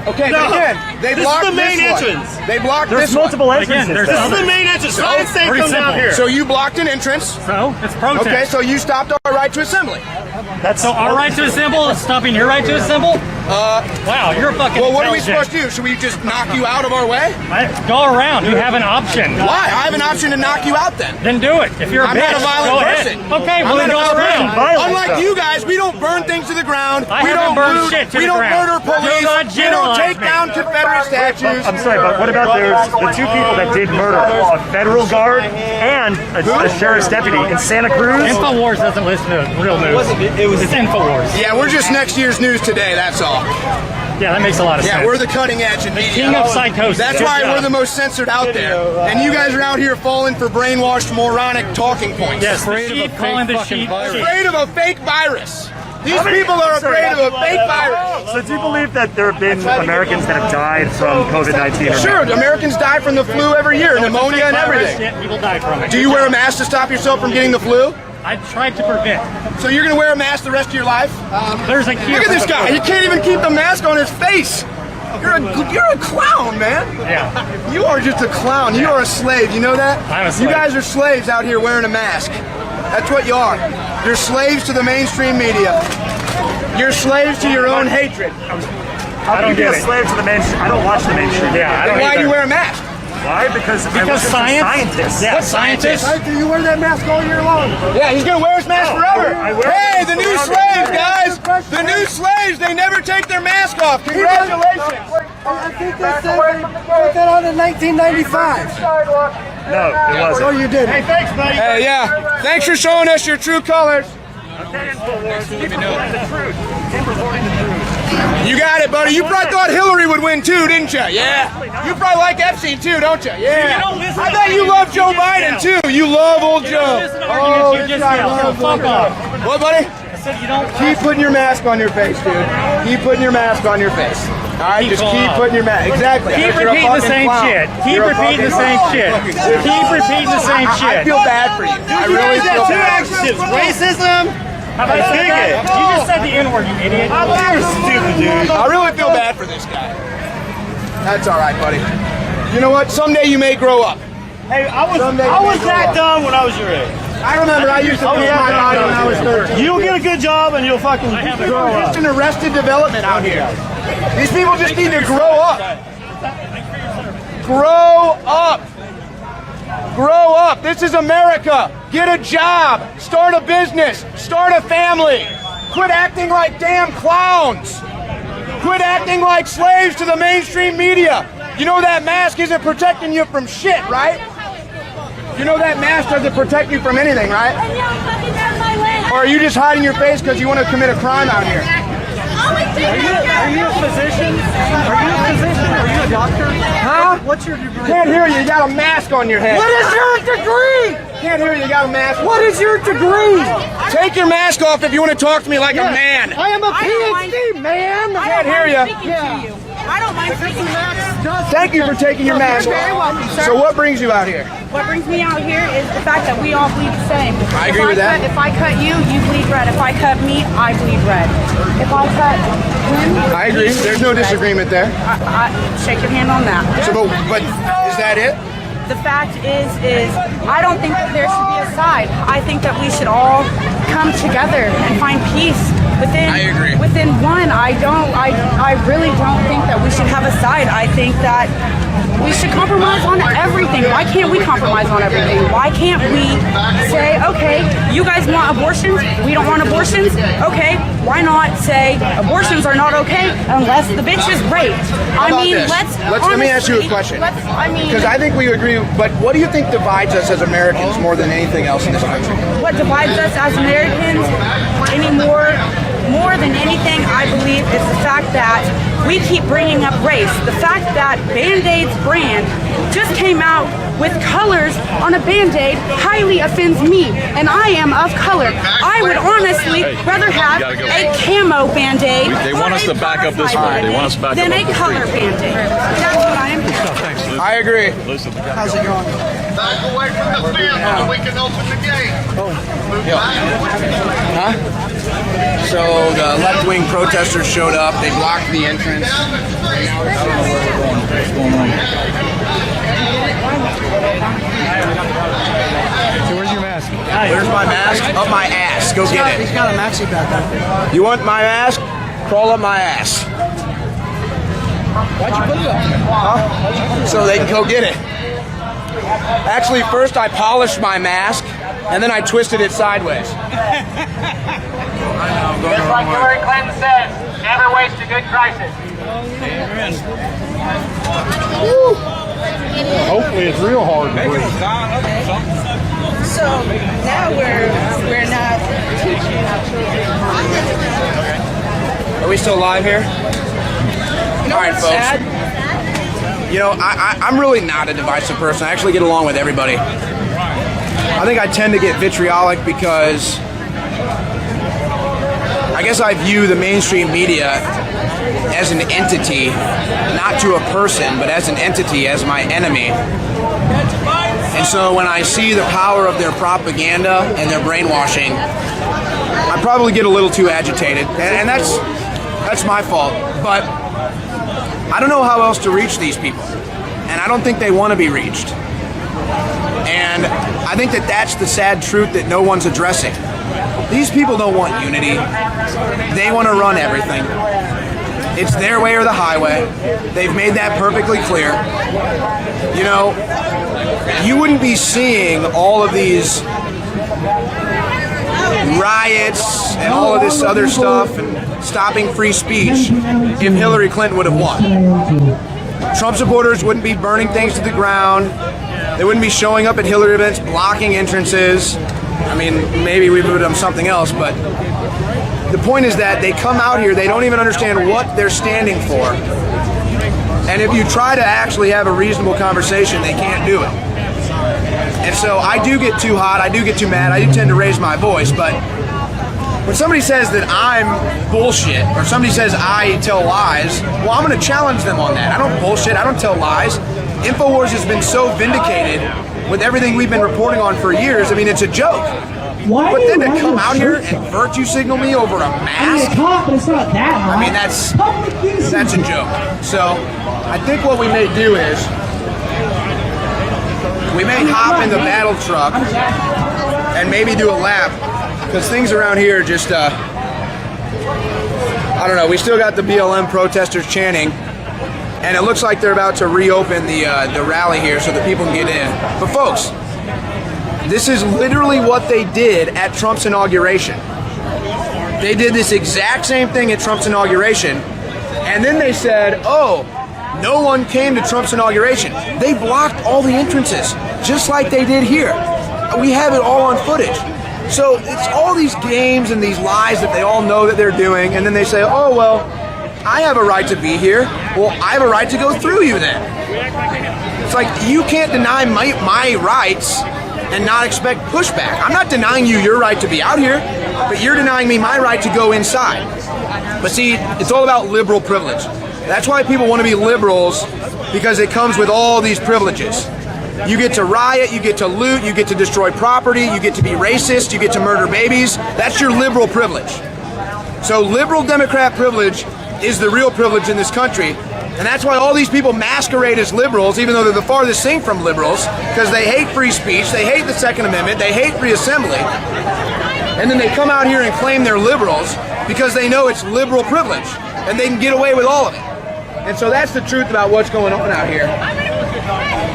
Okay, No. but again, they This is blocked the main this one. entrance. They blocked There's this one. multiple entrances. This is the main entrance. Try and say come down here. So you blocked an entrance. So it's protest. Okay, so you stopped our right to assembly. That's So our right to assemble is stopping your right to assemble? Wow, you're fucking Well, what are we supposed intelligent. to do? Should we just knock you out of our way? Go around. You have an option. Why? I have an option to knock you out then. Then do it. If you're a I'm bitch, not a violent go person. ahead. Okay, well I'm then not go a violent around. person. Unlike you guys, we don't burn things to the ground. I We haven't don't burned loot. shit to We the don't ground. murder Do not police. We don't generalize take me. down Confederate statues. I'm sorry, but what about the two people that did murder? A federal guard and a sheriff's deputy in Santa Cruz? InfoWars doesn't listen to real news. It's InfoWars. Yeah, we're just next year's news today, that's all. Yeah, that makes a lot of Yeah, sense. we're the cutting edge in media. King of psychosis. That's Good why job. we're the most censored out there. And you guys are out here falling for brainwashed, moronic talking points. Yes, the sheep calling the sheep. Afraid of a fake virus. These people are afraid of a fake virus. So do you believe that there have been Americans that have died from COVID-19? Sure, Americans die from the flu every year, pneumonia and everything. Yeah, people die from it. Do you wear a mask to stop yourself from getting the flu? I tried to prevent. So you're going to wear a mask the rest of your life? There's a cure. Look at for this the guy. flu. He can't even keep the mask on his face. You're a clown, man. Yeah. You are just a clown. You are a slave. You know that? I'm a slave. You guys are slaves out here wearing a mask. That's what you are. You're slaves to the mainstream media. You're slaves to your own hatred. I don't get a slave to the mainstream. I don't watch the mainstream. Yeah, I don't Then why do either. you wear a mask? Why? Because I listen to science. scientists. Yeah, scientists. Do you wear that mask all year long? Yeah, he's gonna wear his mask forever. I wear Hey, it the new around slaves, the guys! The new slaves, they never take their mask off. Congratulations. I think they said they put that on in 1995. No, it wasn't. Oh, you did. Hey, thanks, buddy. Hey, yeah. Thanks for showing us your true colors. You got it, buddy. You probably thought Hillary would win too, didn't you? Yeah. You probably like Epstein too, don't you? Yeah. I bet you love Joe Biden too. You love old Joe. Oh, You just yell. Fuck off. What, buddy? said you don't. Keep putting your mask on your face, dude. Keep putting your mask on your face. All right, just keep putting your mask. Exactly. Keep You're a repeating the fucking same clown. shit. Keep You're a repeating the fucking same clown. shit. Keep repeating the same I shit. feel bad for you. I really feel two bad. adjectives: racism. How about bigot? You just said the N-word, you idiot. You're stupid, dude. I really feel bad for this guy. That's all right, buddy. You know what? Someday you may grow up. Hey, I was that dumb when I was your age. I remember I used to beat my body when I was 13. You'll get a good job and you'll fucking grow up. It's an arrested development out here. These people just need to grow up. Grow up. Grow up. This is America. Get a job. Start a business. Start a family. Quit acting like damn clowns. Quit acting like slaves to the mainstream media. You know that mask isn't protecting you from shit, right? You know that mask doesn't protect you from anything, right? Or are you just hiding your face because you want to commit a crime out here? Are you a physician? Are you a physician? Are you a doctor? Huh? What's your degree? Can't hear you. You got a mask on your head. What is your degree? Can't hear you. You got a mask. What is your degree? Take your mask off if you want to talk to me like a man. I am a PhD, man. Can't hear you. I don't mind taking mask. Thank you for taking your mask You're very off. welcome, sir. So what brings you out here? What brings me out here is the fact that we all bleed the same. I agree with that. If I cut you, you bleed red. If I cut me, I bleed red. If I cut him, I agree. There's no disagreement there. I shake your hand on that. So, but is that it? The fact is I don't think that there should be a side. I think that we should all come together and find peace within. I agree. Within one, I really don't think that we should have a side. I think that we should compromise on everything. Why can't we compromise on everything? Why can't we say, okay, you guys want abortions? We don't want abortions? Okay, why not say abortions are not okay unless the bitch is raped? How about this? Let me ask you a question. Because I think we agree, but what do you think divides us as Americans more than anything else in this country? What divides us as Americans more than anything, I believe, is the fact that we keep bringing up race. The fact that Band-Aid's brand just came out with colors on a Band-Aid highly offends me, and I am of color. I would honestly rather have a camo Band-Aid They want us to back up this way. They want us to back than up a color Band-Aid. That's what I am here. Thanks, Luke. I agree. Listen, How's it going? Back away from the fence so we can open the gate. Huh? So the left-wing protesters showed up. They blocked the entrance. So where's your mask? Where's my mask? Up my ass. Go get it. He's got a maxi back there. You want my mask? Crawl up my ass. Why'd you put it up? Huh? So they can go get it. Actually, first I polished my mask, and then I twisted it sideways. Just like Hillary Clinton says, never waste a good crisis. Hopefully it's real hard to breathe. So now we're not teaching our children. Are we still live here? All right, folks. Sad? You know, I'm really not a divisive person. I actually get along with everybody. I think I tend to get vitriolic because I guess I view the mainstream media as an entity, not to a person, but as an entity, as my enemy. And so when I see the power of their propaganda and their brainwashing, I probably get a little too agitated, and that's my fault. But I don't know how else to reach these people, and I don't think they want to be reached. And I think that that's the sad truth that no one's addressing. These people don't want unity. They want to run everything. It's their way or the highway. They've made that perfectly clear. You know, you wouldn't be seeing all of these riots and all of this other stuff and stopping free speech if Hillary Clinton would have won. Trump supporters wouldn't be burning things to the ground. They wouldn't be showing up at Hillary events, blocking entrances. I mean, maybe we would have done something else, but the point is that they come out here, they don't even understand what they're standing for. And if you try to actually have a reasonable conversation, they can't do it. And so I do get too hot, I do get too mad, I do tend to raise my voice, but when somebody says that I'm bullshit or somebody says I tell lies, well, I'm going to challenge them on that. I don't bullshit. I don't tell lies. InfoWars has been so vindicated with everything we've been reporting on for years. I mean, it's a joke. But then to come out here and virtue signal me over a mask, but it's not that hot. I mean, that's a joke. So I think what we may do is we may hop in the battle truck and maybe do a lap, because things around here just, I don't know, we still got the BLM protesters chanting, and it looks like they're about to reopen the rally here so that people can get in. But folks, this is literally what they did at Trump's inauguration. They did this exact same thing at Trump's inauguration, and then they said, oh, no one came to Trump's inauguration. They blocked all the entrances, just like they did here. We have it all on footage. So it's all these games and these lies that they all know that they're doing, and then they say, oh, well, I have a right to be here. Well, I have a right to go through you then. It's like, you can't deny my rights and not expect pushback. I'm not denying you your right to be out here, but you're denying me my right to go inside. But see, it's all about liberal privilege. That's why people want to be liberals, because it comes with all these privileges. You get to riot, you get to loot, you get to destroy property, you get to be racist, you get to murder babies. That's your liberal privilege. So liberal Democrat privilege is the real privilege in this country. And that's why all these people masquerade as liberals, even though they're the farthest thing from liberals, because they hate free speech, they hate the Second Amendment, they hate free assembly. And then they come out here and claim they're liberals because they know it's liberal privilege and they can get away with all of it. And so that's the truth about what's going on out here.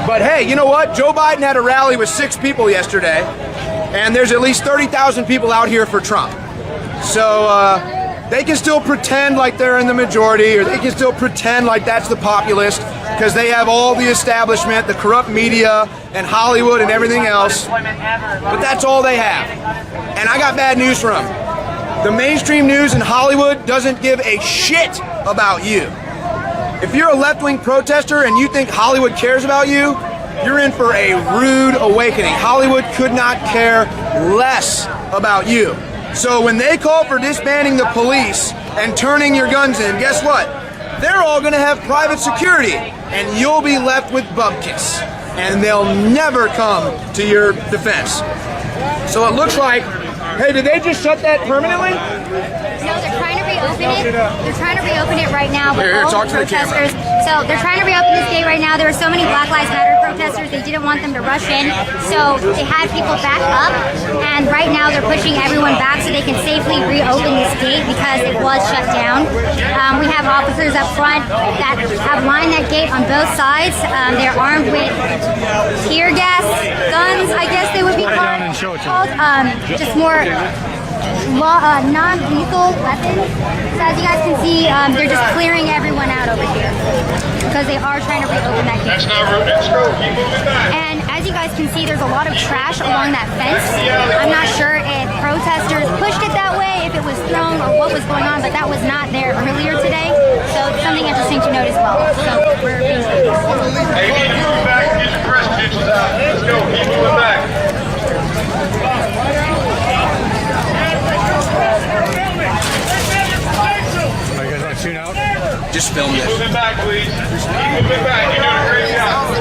But hey, you know what? Joe Biden had a rally with 6 people yesterday, and there's at least 30,000 people out here for Trump. So they can still pretend like they're in the majority, or they can still pretend like that's the populist, because they have all the establishment, the corrupt media, and Hollywood and everything else. But that's all they have. And I got bad news for them. The mainstream news in Hollywood doesn't give a shit about you. If you're a left-wing protester and you think Hollywood cares about you, you're in for a rude awakening. Hollywood could not care less about you. So when they call for disbanding the police and turning your guns in, guess what? They're all going to have private security, and you'll be left with bupkis, and they'll never come to your defense. So it looks like, hey, did they just shut that permanently? No, they're trying to reopen it. They're trying to reopen it right now. But Here, all talk the to the camera. protesters. So they're trying to reopen this gate right now. There were so many Black Lives Matter protesters, they didn't want them to rush in. So they had people back up, and right now they're pushing everyone back so they can safely reopen this gate because it was shut down. We have officers up front that have lined that gate on both sides. They're armed with tear gas, guns, I guess they would be called. Just more non-lethal weapons. So as you guys can see, they're just clearing everyone out over here because they are trying to reopen that gate. And as you guys can see, there's a lot of trash along that fence. I'm not sure if protesters pushed it that way, if it was thrown, or what was going on, but that was not there earlier today. So it's something interesting to note as well. So we're being Hey, keep moving back and get your press pictures out. Let's go. Keep moving back. Are you guys want to tune out? Just film Keep this. moving back, please. Keep moving back. You're doing a great job.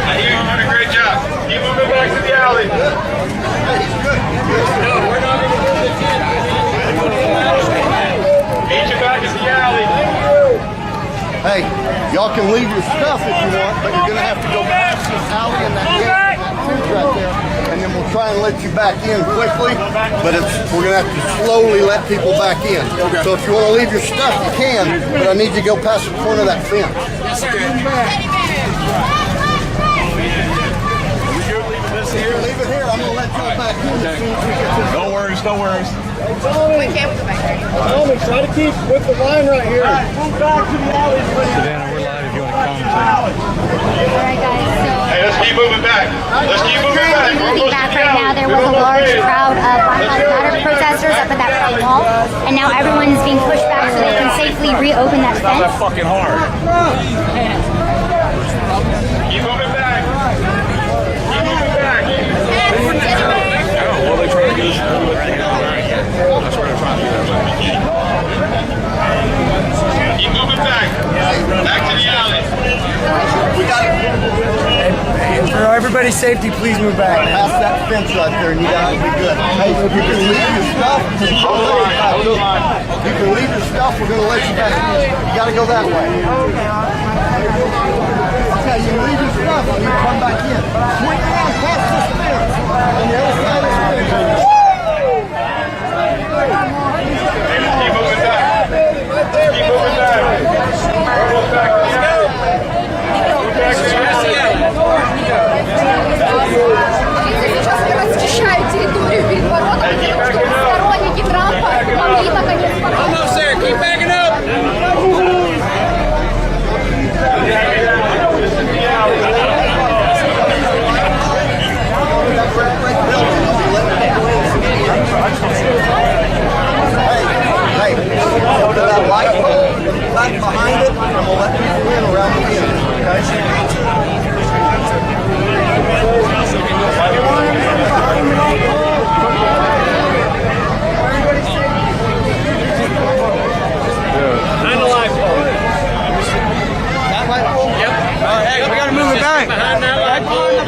I hear you're doing a great job. Keep moving back to the alley. Meet you back at the alley. Hey, y'all can leave your stuff if you want, but you're gonna have to go past this alley and that gate right there, and then we'll try and let you back in quickly. But we're gonna have to slowly let people back in. Okay. So if you want to leave your stuff, you can, but I need you to go past the corner of that fence. Leave it here. I'm gonna let you back in. No worries, no worries. Owen, try to keep with the line right here. Move back to the alley. Savannah, we're live if you want to come. Alright guys, so Hey, let's keep moving back. Let's keep moving back. currently moving back right now. There was a large crowd of Black Lives Matter protesters up at that front wall, and now everyone's being pushed back so they can safely reopen that fence. That fucking hard. Keep moving back. Keep moving back. Oh, well, they trying to get us. Keep moving back. Back to the alley. We got it. And for everybody's safety, please move back. Past that fence right there, and you guys will be good. Hey, if you can leave your stuff, you can leave your stuff. We're going to let you back in. You got to go that way. Okay, you can leave your stuff, and you come back in. Swing around past this fence on the other side of the fence. Keep moving back. Keep moving back. Almost back. Let's go. Almost there. Keep backing up. Hey, go to that light pole, back behind it, and we'll let people in around the end, Behind the light pole. That light pole? Yep. Hey, we gotta move it back. Behind that light pole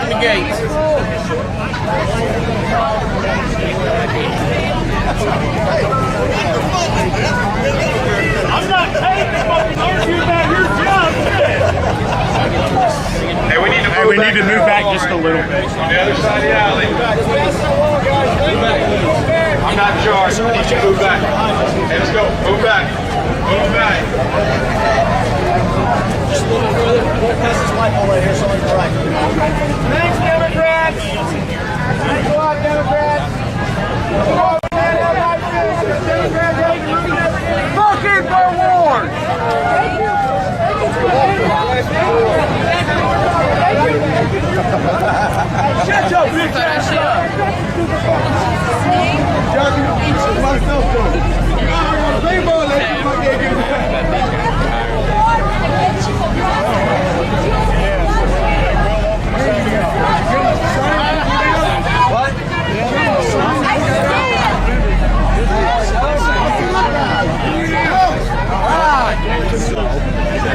and the gates. I'm not paying to fucking argue about your job. Hey, we need to move back just a little bit. On the other side of the alley. I'm not in charge. I need you to move back. Hey, let's go. Move back. Move back. Just a little bit further. Walk past this light pole right here, so on the right. Thanks, Democrats. Thanks a lot, Democrats. Fucking for war! Shut up, bitch ass up!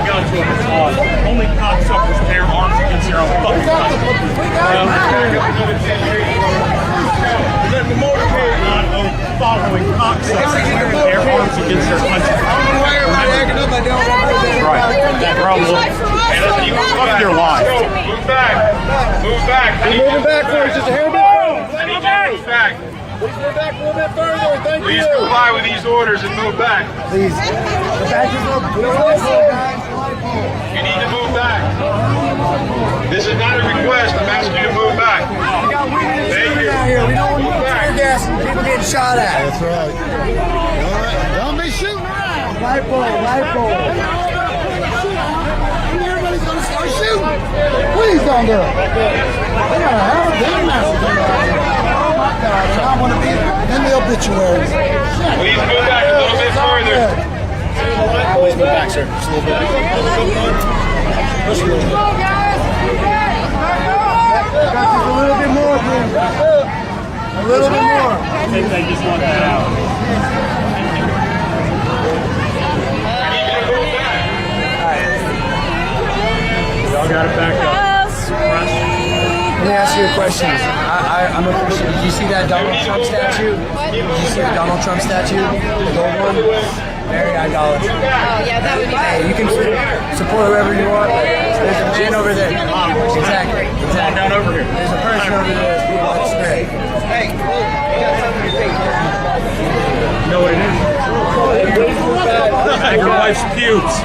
Only cocksuckers bear arms against their own fucking country. Let the motorcade Not following cocksuckers bear arms against their country. Right. That problem. Fuck your life. Move back. Move back. Are you moving back for us just a hair bit? I need you to move back. Please move back a little bit further. Thank Please you. comply with these orders and move back. Please. The badges up. You need to move back. This is not a request. I'm asking you to move back. Thank you. We don't want Move back. tear gas and people getting shot at. That's right. All right. Don't be shooting around. Light pole, light pole. Everybody's going to start shooting. Please don't do it. They got a hell of a damn message. Oh my God. And I want to be in the obituaries. Please move back a little bit further. Please move back, sir. Just a little bit. Push a little bit. Got just a little bit more, please. A little bit more. I think they just want that out. Y'all got it back up. Let me ask you a question. I'm a Christian. Did you see that Donald Trump statue? Did you see the Donald Trump statue? The gold one? Very idolatry. Oh, yeah, that would be Hey, you can support whoever you want. There's a man over there. Exactly. Down over here. There's a person over there. That's great. Hey, You know what it is? Your wife's pubes.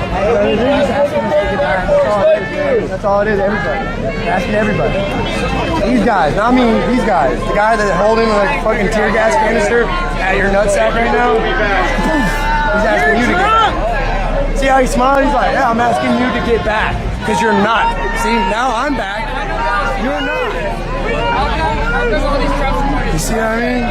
That's all it is, everybody. Asking everybody. These guys, not me, these guys. The guy that's holding like a fucking tear gas canister at your nutsack right now, he's asking you to get back. See how he smiled? He's like, yeah, I'm asking you to get back. Because you're not. See, now I'm back. You're not. You see what I mean?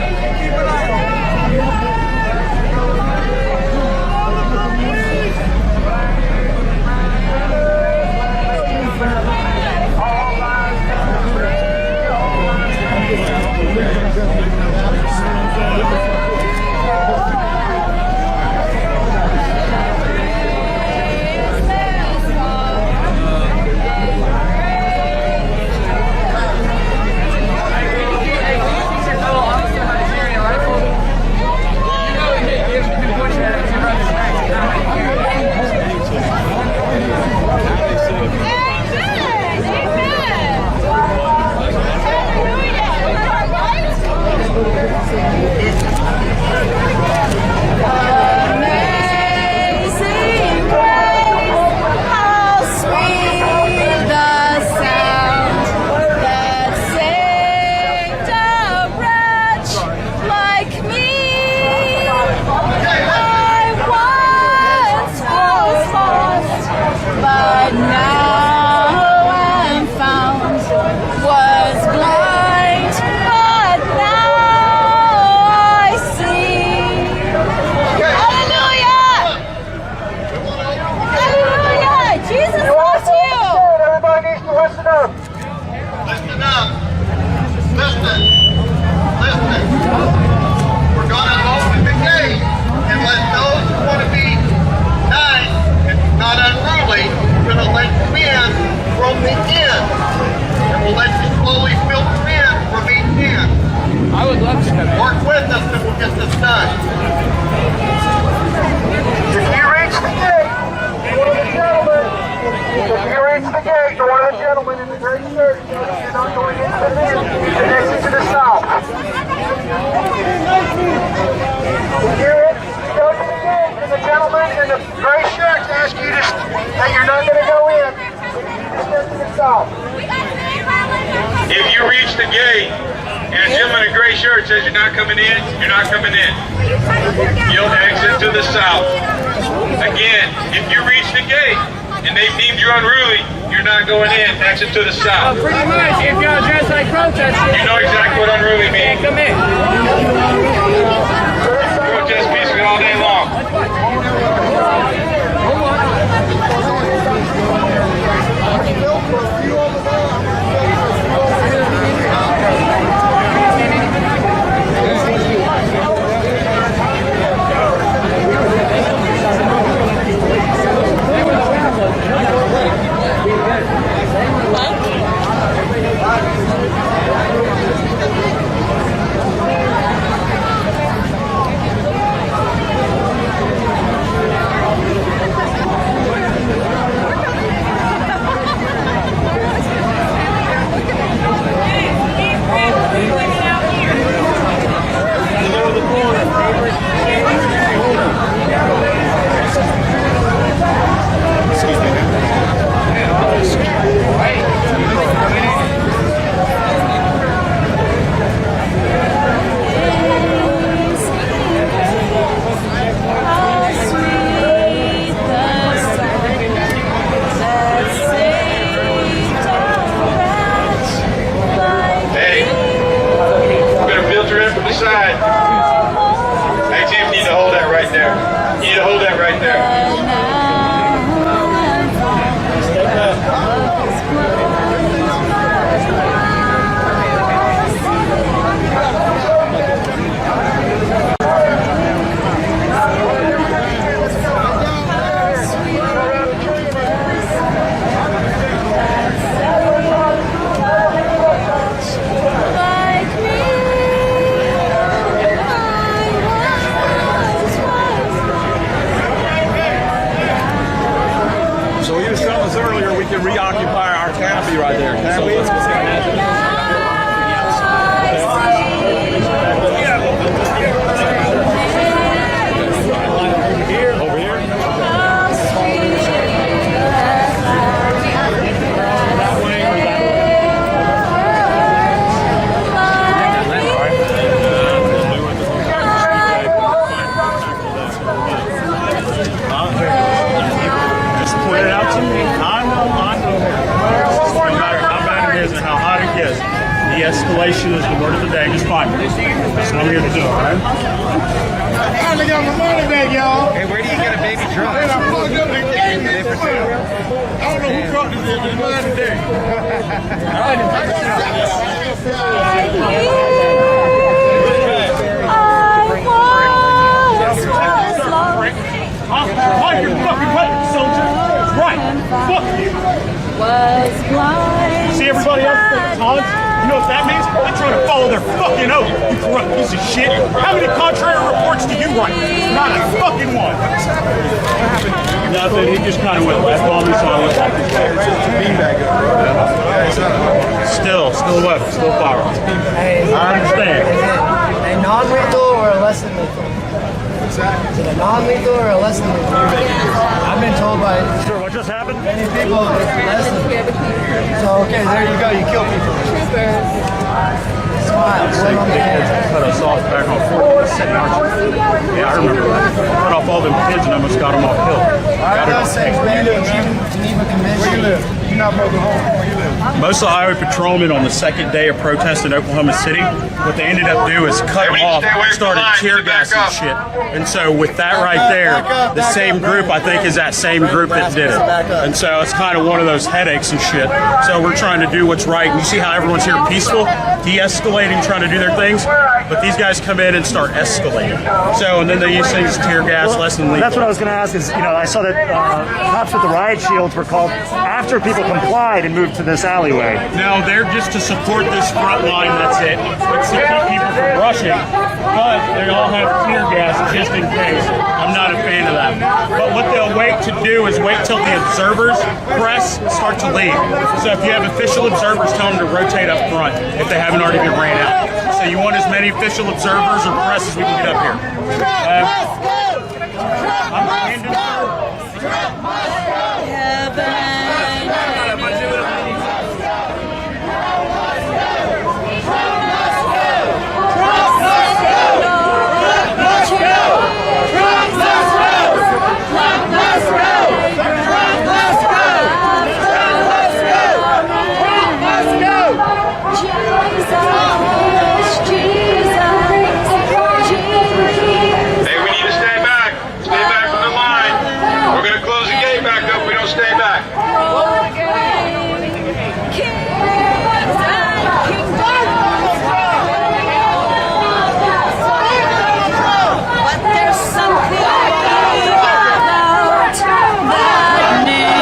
and you're not going to go in. Step to the south. If you reach the gate and a gentleman in a gray shirt says you're not coming in, you're not coming in. You'll exit to the south. Again, if you reach the gate and they deemed you unruly, you're not going in. Exit to the south. Pretty much, if you're dressed like protesters, You know exactly what unruly means. come in. Protest peacefully all day long. De-escalation is the word of the day. Just fine. That's what I'm here to do, all right? I got my money back, y'all. Hey, where do you get a baby truck? I don't know who brought this in. It's mine today. Why you're fucking waiting, soldier? That's right. Fuck you. See everybody else taking taunts? You know what that means? They're trying to follow their fucking oath, you corrupt piece of shit. How many contrary reports do you write? Not a fucking one. Nothing, he just kind of went left on me, so I went back this way. Still a weapon, still firearm. I understand. A non-lethal or a less than lethal? Is it a non-lethal or a less than lethal? I've been told by what just happened? Many people it's less than lethal. So okay, there you go. You kill people. Smile. Cut us off back on 4th City, aren't you? Yeah, I remember that. Cut off all them kids and almost got them off hill. I'm not saying Geneva Convention. Where you live? You're not mobile home. Where you live? Most of the highway patrolmen on the second day of protest in Oklahoma City, what they ended up doing is cut them off, started tear gas and shit. And so with that right there, the same group, I think, is that same group that did it. And so it's kind of one of those headaches and shit. So we're trying to do what's right. And you see how everyone's here peaceful, de-escalating, trying to do their things. But these guys come in and start escalating. So, and then they use things tear gas, less than lethal. That's what I was going to ask is, I saw that cops with the riot shields were called after people complied and moved to this alleyway. No, they're just to support this front line, that's it. It's to keep people from rushing, but they all have tear gas just in case. I'm not a fan of that. But what they'll wait to do is wait till the observers press start to leave. So if you have official observers, tell them to rotate up front if they haven't already been ran out. So you want as many official observers or press as we can get up here. I'm stay back. But there's something about that name.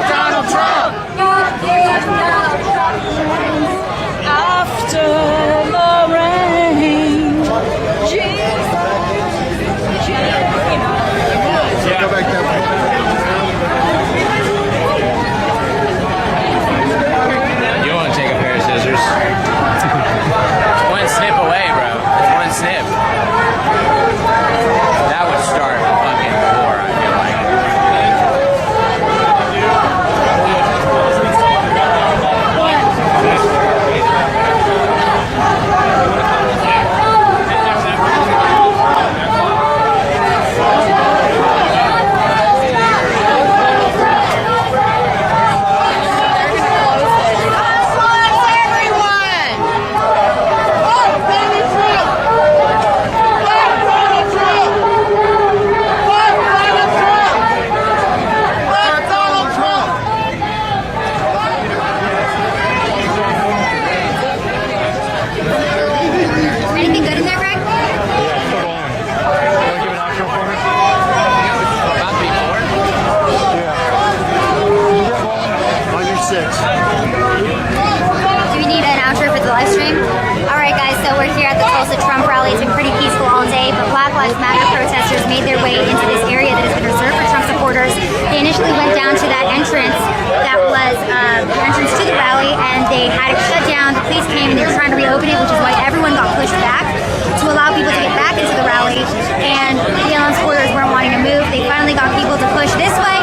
Donald Trump! Donald Trump! After the rain, Go back that way. You want to take a pair of scissors? It's one snip away, bro. It's one snip. That would start a fucking war, I feel like. Anything good in there, Greg? On your 6. Do we need an outro for the live stream? Alright guys, so we're here at the Tulsa Trump rally. It's been pretty peaceful all day, but Black Lives Matter protesters made their way into this area that has been reserved for Trump supporters. They initially went down to that entrance that was the entrance to the rally, and they had it shut down. The police came and they were trying to reopen it, which is why everyone got pushed back to allow people to get back into the rally, and the BLM supporters weren't wanting to move. They finally got people to push this way,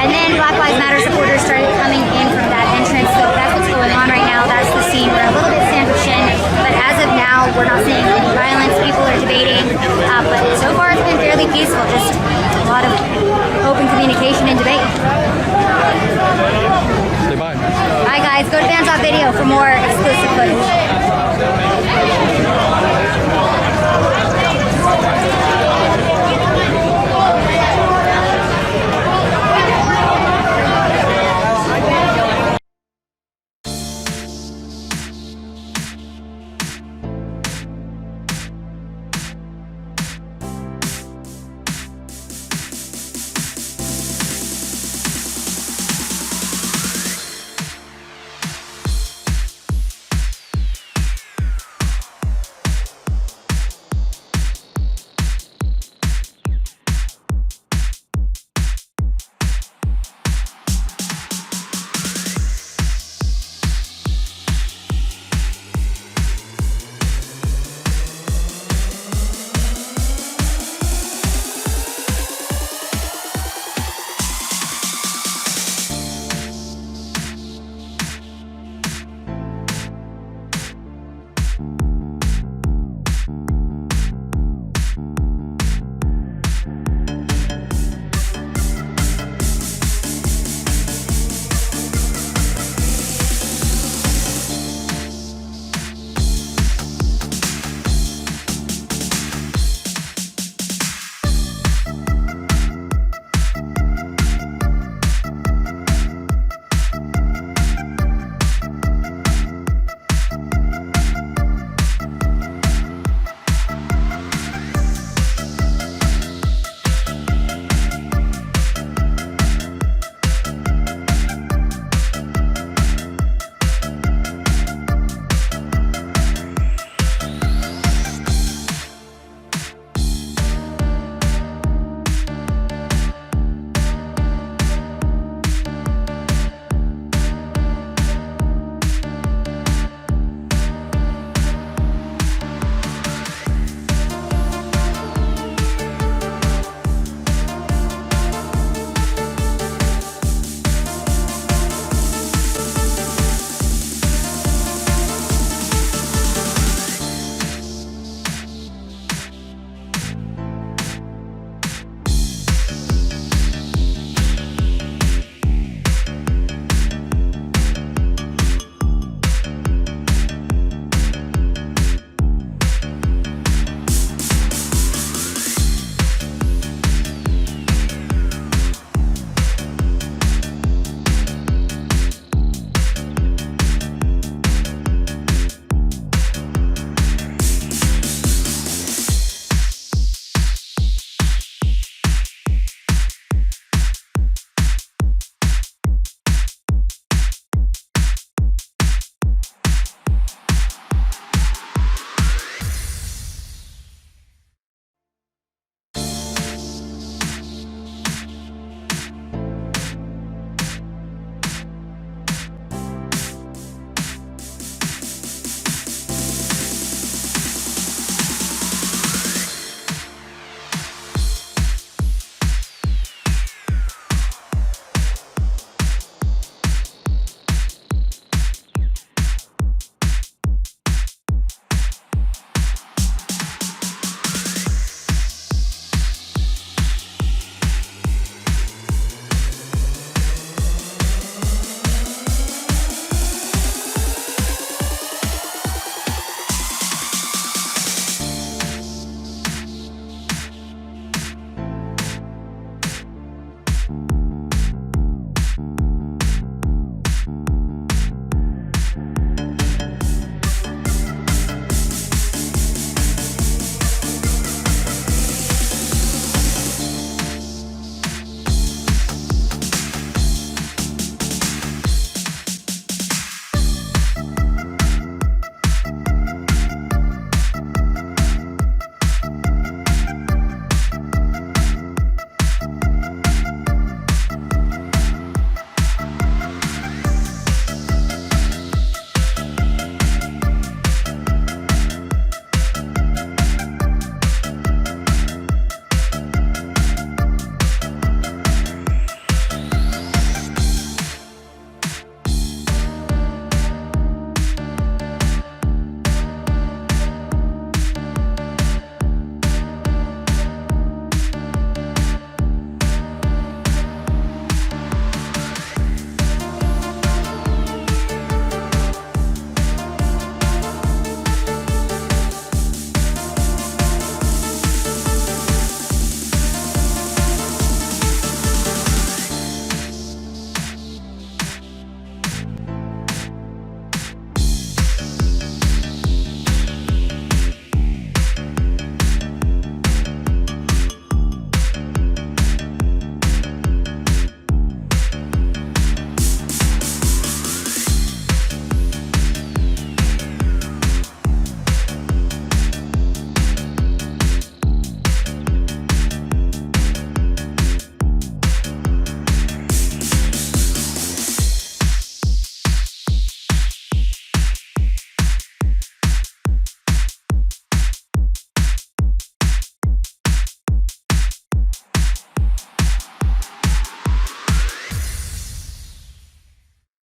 and then Black Lives Matter supporters started coming in from that entrance. So that's what's going on right now. That's the scene. We're a little bit sandwiched in, but as of now, we're not seeing any violence. People are debating, but so far it's been fairly peaceful. Just a lot of open communication and debate. Say bye. Bye guys. Go to Fans Off Video for more exclusive footage.